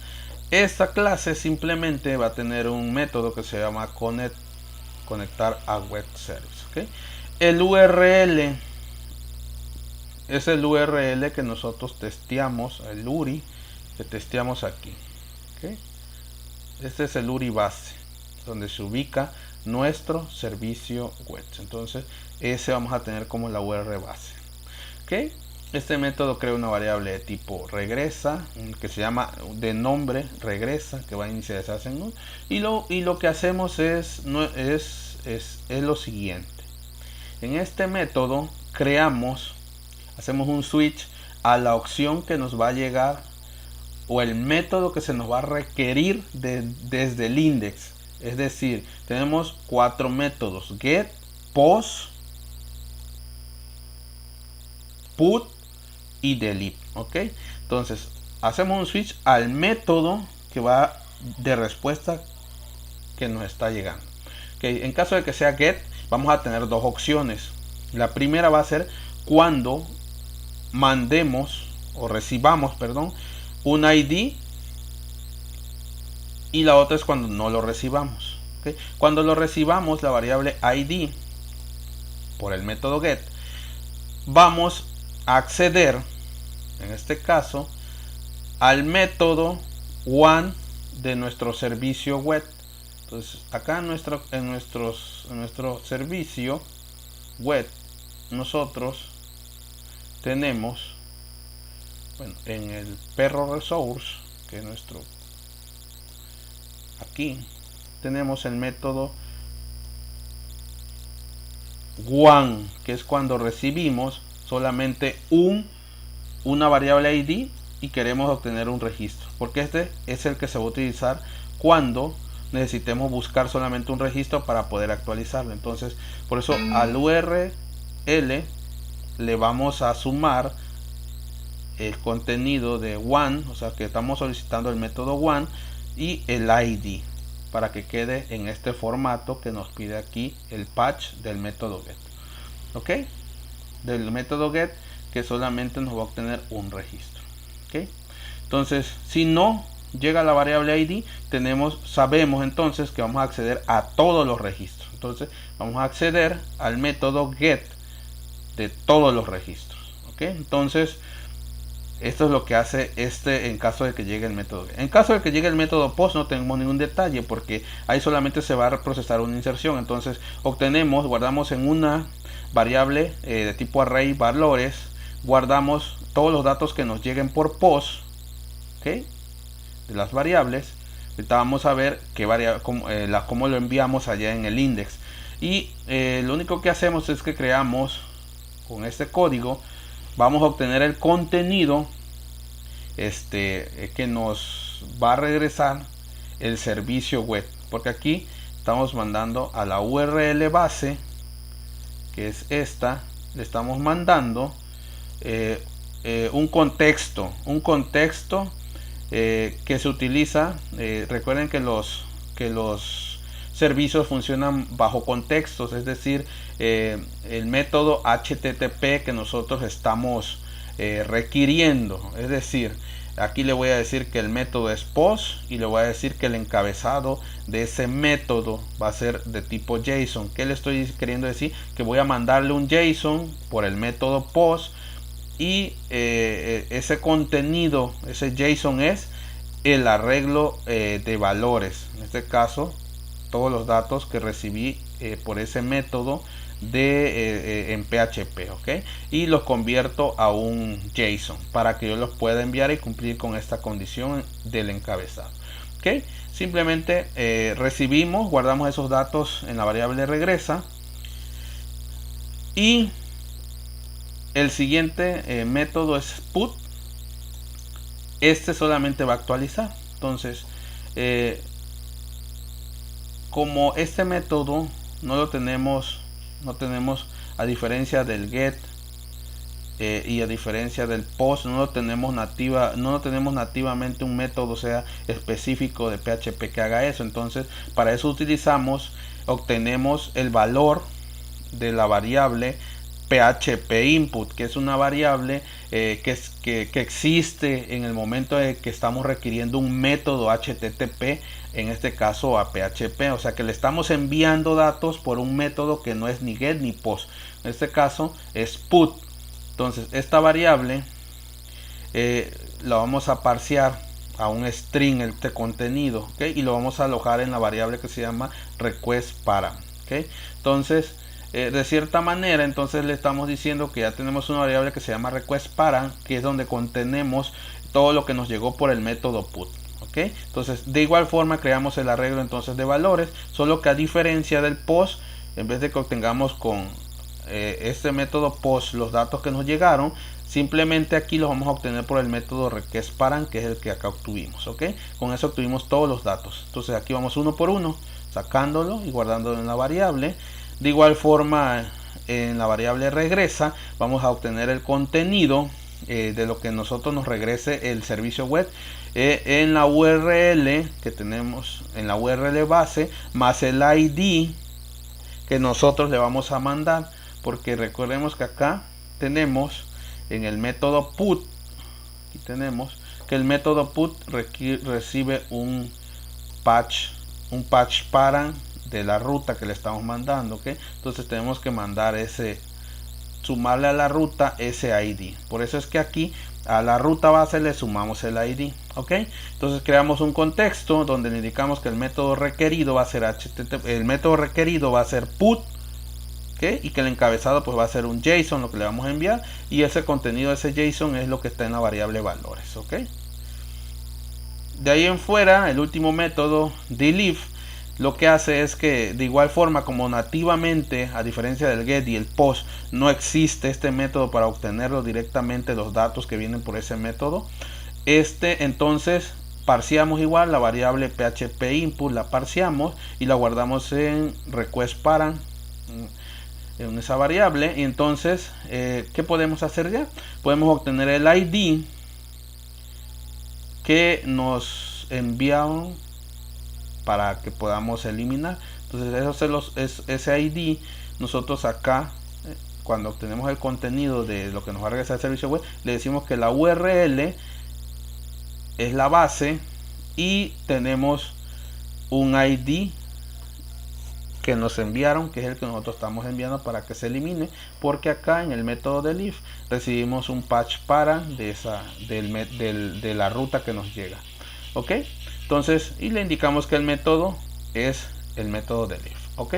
esta clase simplemente va a tener un método que se llama conectar a web service, ¿ok? El URL es el URL que nosotros testeamos, el URI que testeamos aquí, ¿ok? Este es el URI base, donde se ubica nuestro servicio web. Entonces, ese vamos a tener como la URL base, ¿ok? Este método crea una variable de tipo regresa, que se llama de nombre regresa, que va a inicializarse en null. Y lo que hacemos es lo siguiente. En este método hacemos un switch a la opción que nos va a llegar, o el método que se nos va a requerir desde el index. Es decir, tenemos 4 métodos: get, post, put y delete, ¿ok? Entonces hacemos un switch al método que va de respuesta que nos está llegando, ¿okay? En caso de que sea get, vamos a tener dos opciones. La primera va a ser cuando mandemos o recibamos, perdón, un ID, y la otra es cuando no lo recibamos, ¿okay? Cuando lo recibamos, la variable ID por el método get, vamos a acceder, en este caso, al método one de nuestro servicio web. Entonces, acá en nuestro servicio web, nosotros tenemos, bueno, en el perro resource, que es nuestro, aquí tenemos el método one, que es cuando recibimos solamente una variable ID y queremos obtener un registro, porque este es el que se va a utilizar cuando necesitemos buscar solamente un registro para poder actualizarlo. Entonces, por eso al URL le vamos a sumar el contenido de one, o sea que estamos solicitando el método one y el ID, para que quede en este formato que nos pide aquí el patch del método get, ¿ok? Del método get, que solamente nos va a obtener un registro, ¿ok? Entonces, si no llega la variable ID, sabemos entonces que vamos a acceder a todos los registros. Entonces, vamos a acceder al método get de todos los registros, ¿ok? Entonces, esto es lo que hace en caso de que llegue el método get. En caso de que llegue el método post, no tenemos ningún detalle, porque ahí solamente se va a procesar una inserción. Entonces, guardamos en una variable de tipo array valores, guardamos todos los datos que nos lleguen por post, ¿ok? De las variables. Ahorita vamos a ver cómo lo enviamos allá en el index. Y lo único que hacemos es que creamos con este código, vamos a obtener el contenido que nos va a regresar el servicio web, porque aquí estamos mandando a la URL base, que es esta, le estamos mandando un contexto que se utiliza. Recuerden que los servicios funcionan bajo contextos, es decir, el método HTTP que nosotros estamos requiriendo. Es decir, aquí le voy a decir que el método es post y le voy a decir que el encabezado de ese método va a ser de tipo JSON. ¿Qué le estoy queriendo decir? Que voy a mandarle un JSON por el método post, y ese contenido, ese JSON, es el arreglo de valores. En este caso, todos los datos que recibí por ese método en PHP, ¿ok? Y los convierto a un JSON para que yo los pueda enviar y cumplir con esta condición del encabezado, ¿ok? Simplemente recibimos, guardamos esos datos en la variable regresa, y el siguiente método es put. Este solamente va a actualizar. Entonces, como este método no tenemos a diferencia del get y a diferencia del post, no tenemos nativamente un método, o sea, específico de PHP que haga eso. Entonces, para eso obtenemos el valor de la variable PHP input, que es una variable que existe en el momento de que estamos requiriendo un método HTTP, en este caso a PHP, o sea que le estamos enviando datos por un método que no es ni get ni post, en este caso es put. Entonces esta variable la vamos a parsear a un string, este contenido, ¿okay? Y lo vamos a alojar en la variable que se llama request para, ¿okay? Entonces de cierta manera, entonces le estamos diciendo que ya tenemos una variable que se llama request para, que es donde contenemos todo lo que nos llegó por el método put. ¿Okay? Entonces de igual forma creamos el arreglo entonces de valores, solo que a diferencia del post, en vez de que obtengamos con este método post los datos que nos llegaron, simplemente aquí los vamos a obtener por el método request para, que es el que acá obtuvimos. ¿Okay? Con eso obtuvimos todos los datos. Entonces aquí vamos uno por uno, sacándolo y guardándolo en la variable. De igual forma, en la variable regresa vamos a obtener el contenido de lo que nosotros nos regrese el servicio web en la URL que tenemos, en la URL base, más el ID que nosotros le vamos a mandar, porque recordemos que acá tenemos en el método put, aquí tenemos que el método put recibe un patch parent de la ruta que le estamos mandando, ¿okay? Entonces tenemos que mandar sumarle a la ruta ese ID. Por eso es que aquí a la ruta base le sumamos el ID, ¿ok? Entonces creamos un contexto donde le indicamos que el método requerido va a ser HTTP, el método requerido va a ser put, ¿okay? Y que el encabezado pues va a ser un JSON, lo que le vamos a enviar, y ese contenido de ese JSON es lo que está en la variable valores, ¿ok? De ahí en fuera, el último método, delete, lo que hace es que de igual forma como nativamente, a diferencia del get y el post, no existe este método para obtenerlo directamente los datos que vienen por ese método, entonces parseamos igual la variable php input, la parseamos y la guardamos en request para, en esa variable. Y entonces ¿qué podemos hacer ya? Podemos obtener el ID que nos enviaron para que podamos eliminar. Entonces ese ID nosotros acá cuando obtenemos el contenido de lo que nos va a regresar el servicio web, le decimos que la URL es la base y tenemos un ID que nos enviaron, que es el que nosotros estamos enviando para que se elimine, porque acá en el método de delete recibimos un patch para de la ruta que nos llega. ¿Ok? Entonces, y le indicamos que el método es el método delete, ¿ok?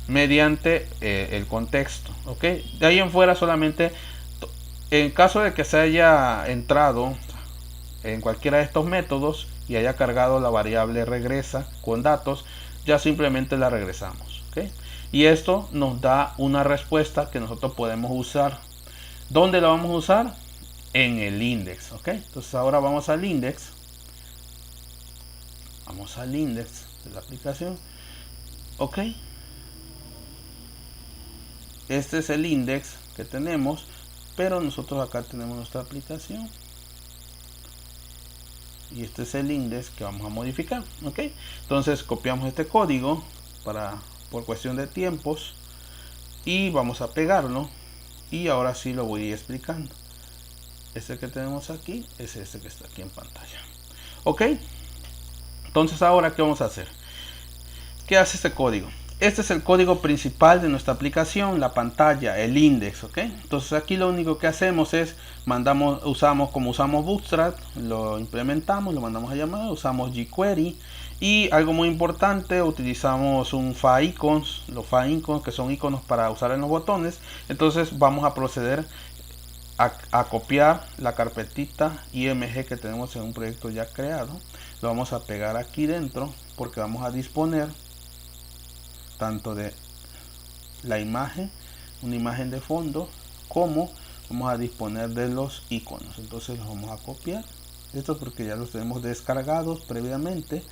Mediante el contexto, ¿ok? De ahí en fuera solamente, en caso de que se haya entrado en cualquiera de estos métodos y haya cargado la variable regresa con datos, ya simplemente la regresamos, ¿ok? Y esto nos da una respuesta que nosotros podemos usar. ¿Dónde la vamos a usar? En el index, ¿ok? Entonces ahora vamos al index. Vamos al index de la aplicación, ok. Este es el index que tenemos, pero nosotros acá tenemos nuestra aplicación y este es el index que vamos a modificar, ok. Entonces copiamos este código por cuestión de tiempos y vamos a pegarlo y ahora sí lo voy a ir explicando. Este que tenemos aquí es este que está aquí en pantalla, ok. Entonces ahora ¿qué vamos a hacer? ¿Qué hace este código? Este es el código principal de nuestra aplicación, la pantalla, el index, ¿ok? Entonces aquí lo único que hacemos es usamos Bootstrap, lo implementamos, lo mandamos a llamar, usamos jQuery y algo muy importante, utilizamos un favicons, los favicons que son iconos para usar en los botones. Entonces vamos a proceder a copiar la carpetita img que tenemos en un proyecto ya creado. Lo vamos a pegar aquí dentro porque vamos a disponer tanto de la imagen, una imagen de fondo, como vamos a disponer de los iconos. Entonces los vamos a copiar. Esto porque ya los tenemos descargados previamente,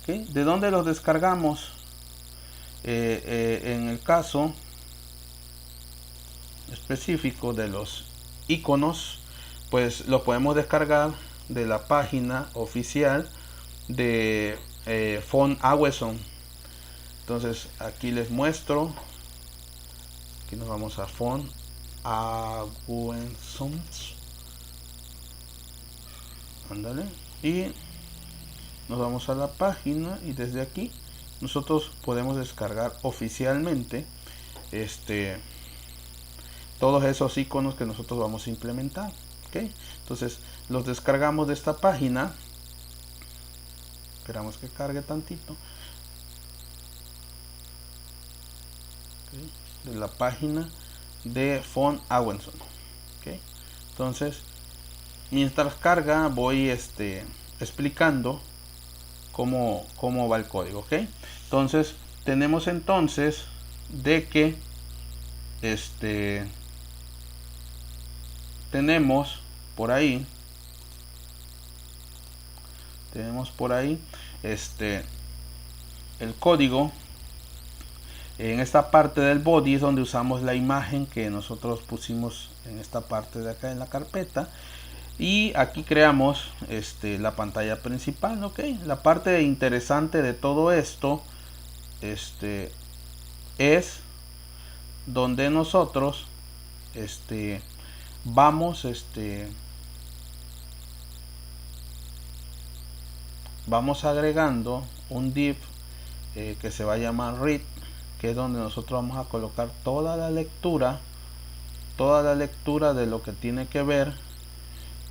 ¿okay? ¿De dónde los descargamos? En el caso específico de los iconos, pues lo podemos descargar de la página oficial de Font Awesome. Entonces aquí les muestro, aquí nos vamos a Font Awesome, ándale, y nos vamos a la página y desde aquí nosotros podemos descargar oficialmente todos esos iconos que nosotros vamos a implementar. ¿Okay? Entonces los descargamos de esta página, esperamos que cargue tantito, ¿okay? De la página de Font Awesome. ¿Okay? Entonces mientras carga voy explicando cómo va el código. ¿Okay? Entonces tenemos entonces de que tenemos por ahí el código. En esta parte del body es donde usamos la imagen que nosotros pusimos en esta parte de acá en la carpeta, y aquí creamos la pantalla principal. ¿Ok? La parte interesante de todo esto es donde nosotros vamos agregando un div que se va a llamar read, que es donde nosotros vamos a colocar toda la lectura de lo que tiene que ver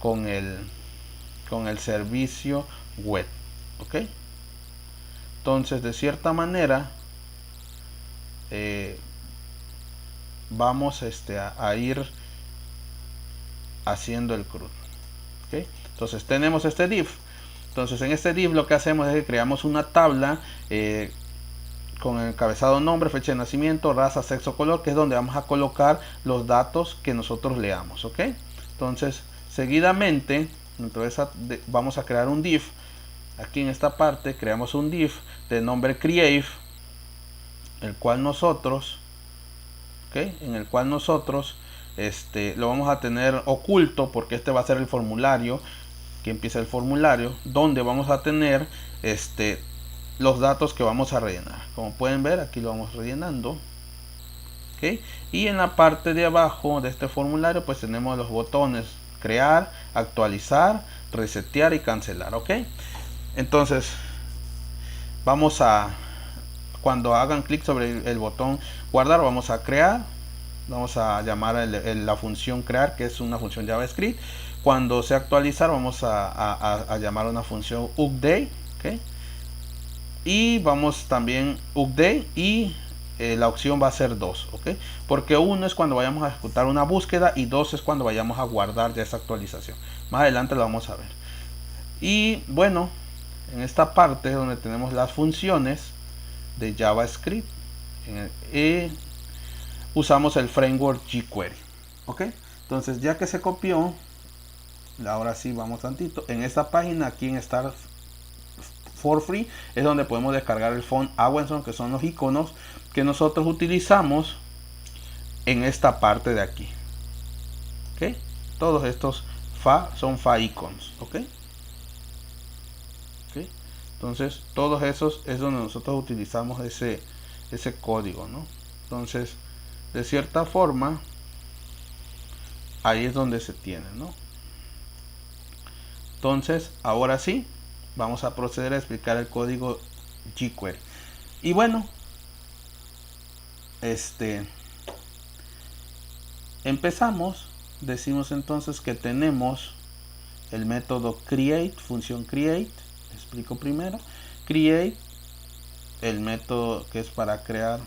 con el servicio web. ¿Ok? Entonces de cierta manera vamos a ir haciendo el CRUD. ¿Okay? Entonces tenemos este div. Entonces en este div lo que hacemos es que creamos una tabla con el encabezado nombre, fecha de nacimiento, raza, sexo, color, que es donde vamos a colocar los datos que nosotros leamos. ¿Ok? Entonces seguidamente vamos a crear un div. Aquí en esta parte creamos un div de nombre create, el cual nosotros lo vamos a tener oculto, porque este va a ser el formulario, que empieza el formulario, donde vamos a tener los datos que vamos a rellenar. Como pueden ver, aquí lo vamos rellenando. ¿Okay? Y en la parte de abajo de este formulario pues tenemos los botones crear, actualizar, resetear y cancelar. ¿Ok? Entonces cuando hagan clic sobre el botón guardar, vamos a crear, vamos a llamar la función crear, que es una función JavaScript. Cuando sea actualizar, vamos a llamar una función update. ¿Okay? Y vamos también update, y la opción va a ser 2. ¿Okay? Porque 1 es cuando vayamos a ejecutar una búsqueda y 2 es cuando vayamos a guardar ya esa actualización. Más adelante lo vamos a ver. Y bueno, en esta parte es donde tenemos las funciones de JavaScript, usamos el framework jQuery. ¿Ok? Entonces ya que se copió, ahora sí vamos tantito en esta página, aquí en Start for Free, es donde podemos descargar el Font Awesome, que son los iconos que nosotros utilizamos en esta parte de aquí. ¿Ok? Todos estos son icons. ¿Ok? ¿Ok? Entonces todos esos es donde nosotros utilizamos ese código, ¿no? Entonces de cierta forma ahí es donde se tiene, ¿no? Entonces ahora sí vamos a proceder a explicar el código jQuery. Y bueno, empezamos. Decimos entonces que tenemos el método create, función create. Explico primero. Create, el método que es para crear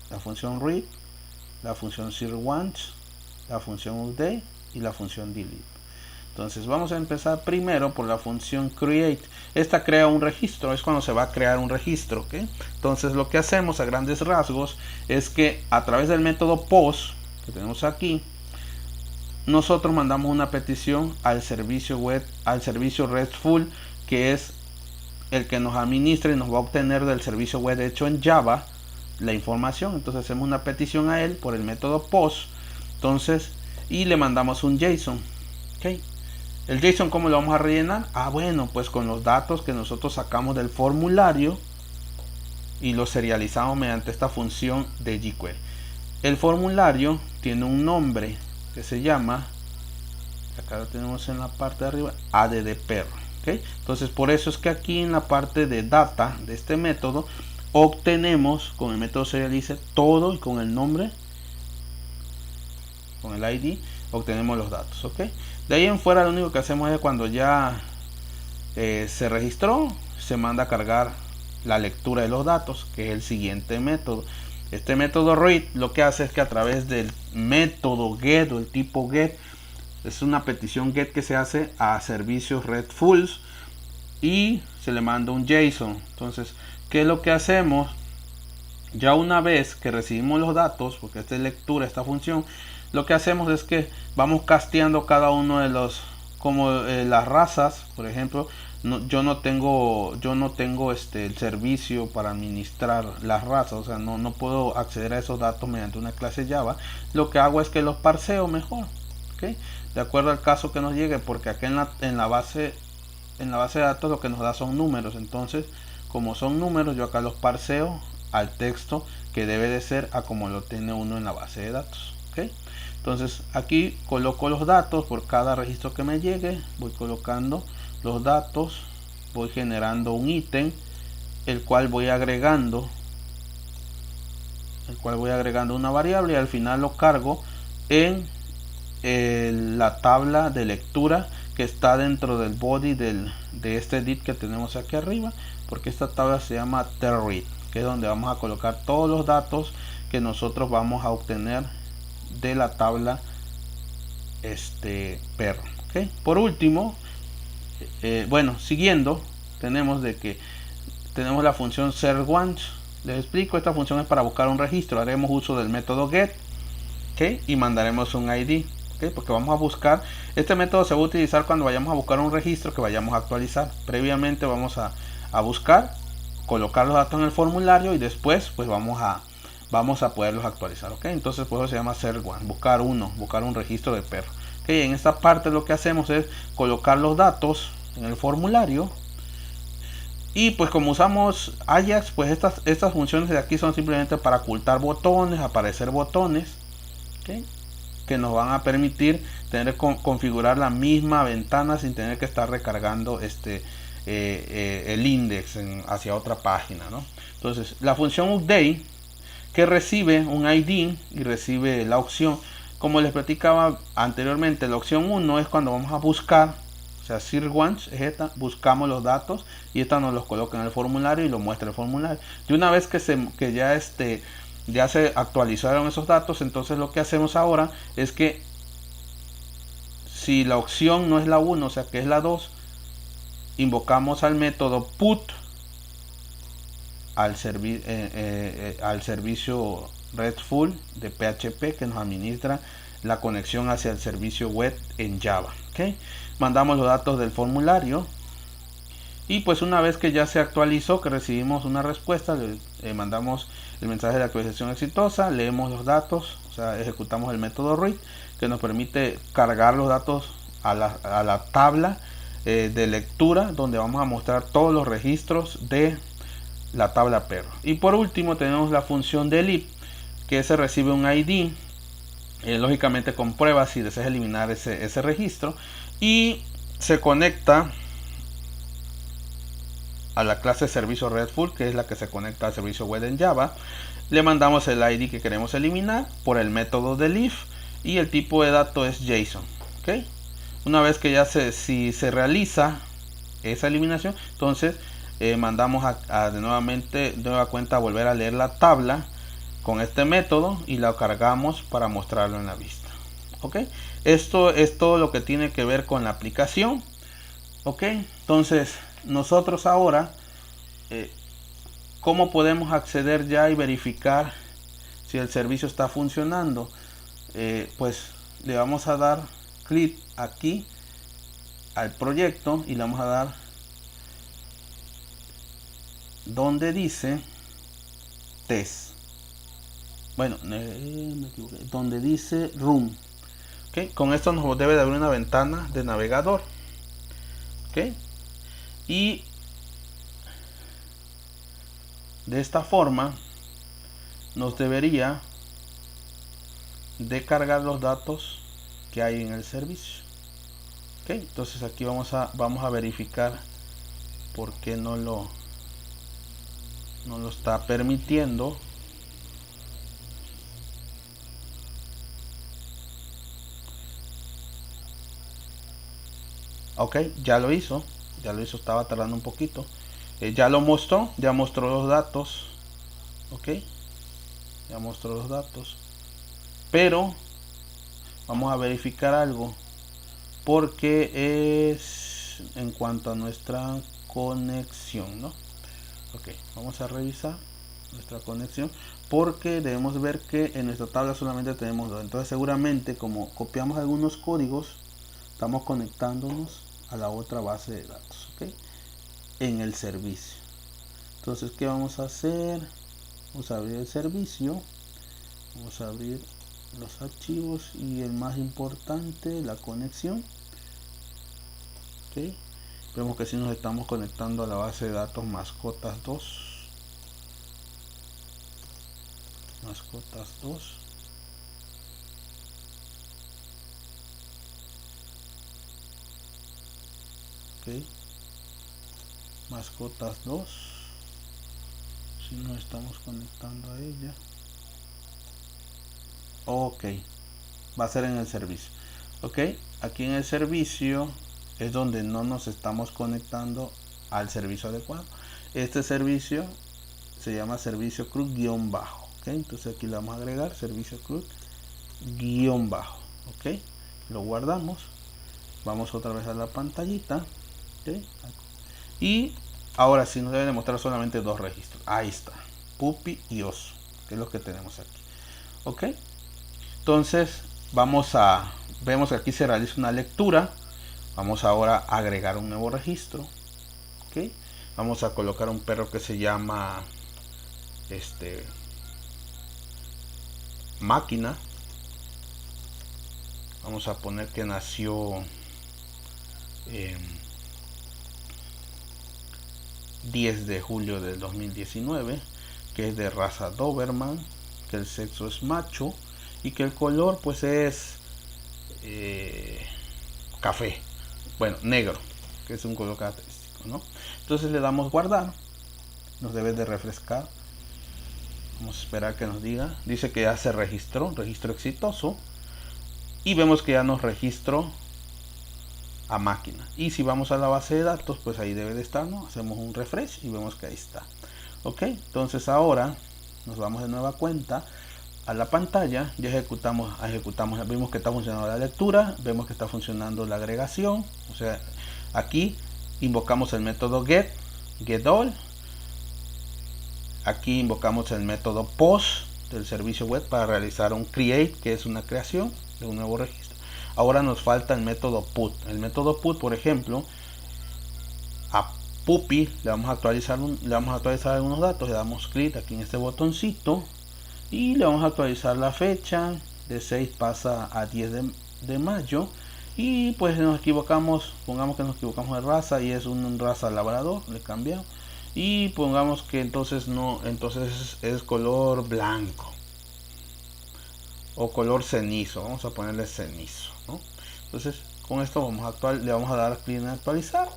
la función read, la función once, la función update y la función delete. Entonces vamos a empezar primero por la función create. Esta crea un registro, es cuando se va a crear un registro. ¿Okay? Entonces lo que hacemos a grandes rasgos es que a través del método post que tenemos aquí, nosotros mandamos una petición al servicio web, al servicio RESTful, que es el que nos administra y nos va a obtener del servicio web hecho en Java la información. Entonces hacemos una petición a él por el método post, entonces, y le mandamos un JSON. ¿Okay? El JSON, ¿cómo lo vamos a rellenar? Bueno, pues con los datos que nosotros sacamos del formulario y los serializamos mediante esta función de jQuery. El formulario tiene un nombre que se llama, acá lo tenemos en la parte de arriba, addPerro. ¿Okay? Entonces por eso es que aquí en la parte de data de este método obtenemos con el método serialize todo, y con el nombre, con el ID, obtenemos los datos. ¿Okay? De ahí en fuera lo único que hacemos es cuando ya se registró, se manda a cargar la lectura de los datos, que es el siguiente método. Este método read lo que hace es que a través del método get o el tipo get, es una petición get que se hace a servicios RESTful y se le manda un JSON. Entonces, ¿qué es lo que hacemos? Ya una vez que recibimos los datos, porque esta es lectura, esta función, lo que hacemos es que vamos casteando cada uno de los, como las razas, por ejemplo, yo no tengo el servicio para administrar las razas, o sea, no puedo acceder a esos datos mediante una clase Java. Lo que hago es que los parseo mejor, ¿okay? De acuerdo al caso que nos llegue, porque aquí en la base de datos lo que nos da son números. Entonces, como son números, yo acá los parseo al texto que debe de ser a como lo tiene uno en la base de datos. ¿Okay? Entonces aquí coloco los datos por cada registro que me llegue, voy colocando los datos, voy generando un ítem, el cual voy agregando una variable, y al final lo cargo en la tabla de lectura que está dentro del body de este edit que tenemos aquí arriba, porque esta tabla se llama TERREAD, que es donde vamos a colocar todos los datos que nosotros vamos a obtener de la tabla perro. ¿Okay? Por último, bueno, siguiendo, tenemos la función SERONCE. Les explico, esta función es para buscar un registro. Haremos uso del método get, ¿okay? Y mandaremos un ID, ¿okay? Porque vamos a buscar, este método se va a utilizar cuando vayamos a buscar un registro que vayamos a actualizar. Previamente vamos a buscar, colocar los datos en el formulario, y después pues vamos a poderlos actualizar. ¿Okay? Entonces por eso se llama SERONCE, buscar un registro de perro. ¿Okay? En esta parte lo que hacemos es colocar los datos en el formulario, y pues como usamos Ajax, pues estas funciones de aquí son simplemente para ocultar botones, aparecer botones, ¿okay? Que nos van a permitir configurar la misma ventana sin tener que estar recargando el index hacia otra página, ¿no? Entonces la función update, que recibe un ID y recibe la opción, como les platicaba anteriormente, la opción 1 es cuando vamos a buscar, o sea, SERONCE es esta, buscamos los datos, y esta nos los coloca en el formulario y lo muestra el formulario. Y una vez que ya se actualizaron esos datos, entonces lo que hacemos ahora es que si la opción no es la 1, o sea que es la 2, invocamos al método put al servicio RESTful de PHP que nos administra la conexión hacia el servicio web en Java. ¿Okay? Mandamos los datos del formulario, y pues una vez que ya se actualizó, que recibimos una respuesta, le mandamos el mensaje de actualización exitosa, leemos los datos, o sea, ejecutamos el método read, que nos permite cargar los datos a la tabla de lectura, donde vamos a mostrar todos los registros de la tabla perro. Y por último tenemos la función delete, que se recibe un ID, lógicamente comprueba si deseas eliminar ese registro, y se conecta a la clase servicio RESTful, que es la que se conecta al servicio web en Java. Le mandamos el ID que queremos eliminar por el método delete, y el tipo de dato es JSON. ¿Okay? Una vez que ya si se realiza esa eliminación, entonces mandamos de nueva cuenta a volver a leer la tabla con este método, y la cargamos para mostrarlo en la vista. ¿Okay? Esto es todo lo que tiene que ver con la aplicación. ¿Okay? Entonces nosotros ahora, ¿cómo podemos acceder ya y verificar si el servicio está funcionando? Pues le vamos a dar clic aquí al proyecto, y le vamos a dar donde dice test. bueno, me equivoqué, donde dice room. ¿Okay? Con esto nos debe de abrir una ventana de navegador. ¿Okay? Y de esta forma nos debería de cargar los datos que hay en el servicio. ¿Okay? Entonces aquí vamos a verificar por qué no lo está permitiendo. Ok, ya lo hizo, estaba tardando un poquito. Ya lo mostró, ya mostró los datos. Ok, ya mostró los datos. Pero vamos a verificar algo, porque es en cuanto a nuestra conexión, ¿no? Ok, vamos a revisar nuestra conexión, porque debemos ver que en nuestra tabla solamente tenemos dos. Entonces seguramente, como copiamos algunos códigos, estamos conectándonos a la otra base de datos, ¿ok? En el servicio. Entonces, ¿qué vamos a hacer? Vamos a abrir el servicio, vamos a abrir los archivos y el más importante, la conexión. ¿Ok? Vemos que si nos estamos conectando a la base de datos mascotas 2. Mascotas 2. Ok. Mascotas 2. Si nos estamos conectando a ella. Ok. Va a ser en el servicio. Ok. Aquí en el servicio es donde no nos estamos conectando al servicio adecuado. Este servicio se llama servicio CRUD-bajo. ¿Okay? Entonces aquí le vamos a agregar servicio CRUD-bajo. ¿Ok? Lo guardamos. Vamos otra vez a la pantallita. ¿Okay? Y ahora sí nos debe demostrar solamente dos registros. Ahí está. Puppy y oso. Que es lo que tenemos aquí. ¿Ok? Entonces vemos que aquí se realiza una lectura. Vamos ahora a agregar un nuevo registro. ¿Okay? Vamos a colocar un perro que se llama máquina. Vamos a poner que nació 10 de julio del 2019, que es de raza Doberman, que el sexo es macho y que el color pues es café, bueno, negro, que es un color característico, ¿no? Entonces le damos guardar, nos debe de refrescar. Vamos a esperar que nos diga. Dice que ya se registró, registro exitoso. Y vemos que ya nos registró a máquina. Y si vamos a la base de datos, pues ahí debe de estar, ¿no? Hacemos un refresh y vemos que ahí está. Ok, entonces ahora nos vamos de nueva cuenta a la pantalla. Ya ejecutamos, vimos que está funcionando la lectura, vemos que está funcionando la agregación. O sea, aquí invocamos el método getAll. Aquí invocamos el método post del servicio web para realizar un create, que es una creación de un nuevo registro. Ahora nos falta el método put. El método put, por ejemplo, a Puppy le vamos a actualizar algunos datos. Le damos clic aquí en este botoncito y le vamos a actualizar la fecha. De 6 pasa a 10 de mayo. Y pues nos equivocamos, pongamos que nos equivocamos de raza y es un raza labrador, le cambiamos. Y pongamos que entonces no, entonces es color blanco o color cenizo. Vamos a ponerle cenizo, ¿no? Entonces con esto le vamos a dar clic en actualizar.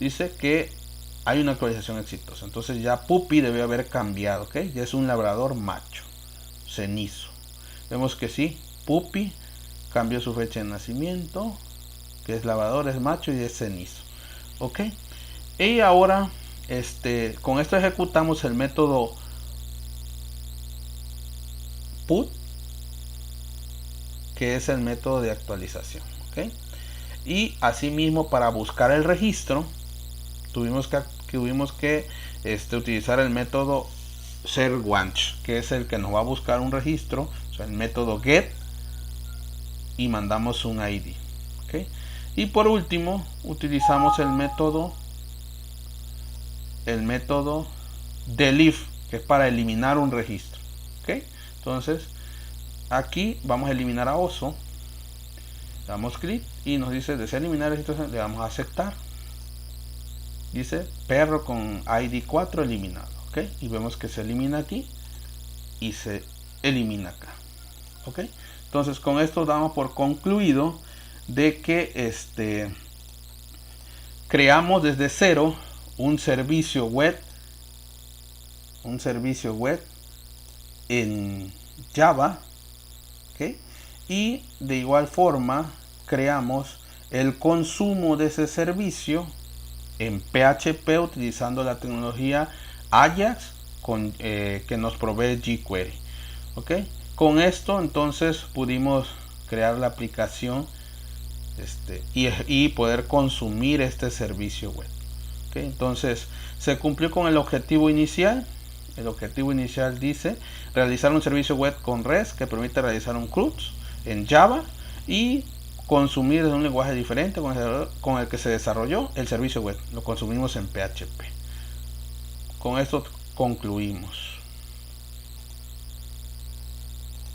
Dice que hay una actualización exitosa. Entonces ya Puppy debe haber cambiado, ¿ok? Ya es un labrador macho, cenizo. Vemos que sí, Puppy cambió su fecha de nacimiento, que es labrador, es macho y es cenizo, ¿ok? Y ahora con esto ejecutamos el método put, que es el método de actualización, ¿ok? Y asimismo, para buscar el registro tuvimos que utilizar el método serWanch, que es el que nos va a buscar un registro, o sea, el método get, y mandamos un ID, ¿okay? Y por último utilizamos el método delete, que es para eliminar un registro, ¿okay? Entonces aquí vamos a eliminar a oso, damos clic y nos dice desea eliminar la situación, le damos a aceptar. Dice perro con ID 4 eliminado, ok, y vemos que se elimina aquí y se elimina acá, ok. Entonces con esto damos por concluido de que creamos desde cero un servicio web en Java, ¿okay? Y de igual forma creamos el consumo de ese servicio en PHP utilizando la tecnología Ajax que nos provee jQuery, ¿okay? Con esto entonces pudimos crear la aplicación y poder consumir este servicio web, ¿okay? Entonces se cumplió con el objetivo inicial. El objetivo inicial dice realizar un servicio web con REST que permite realizar un CRUD en Java y consumir en un lenguaje diferente con el que se desarrolló el servicio web. Lo consumimos en PHP. Con esto concluimos.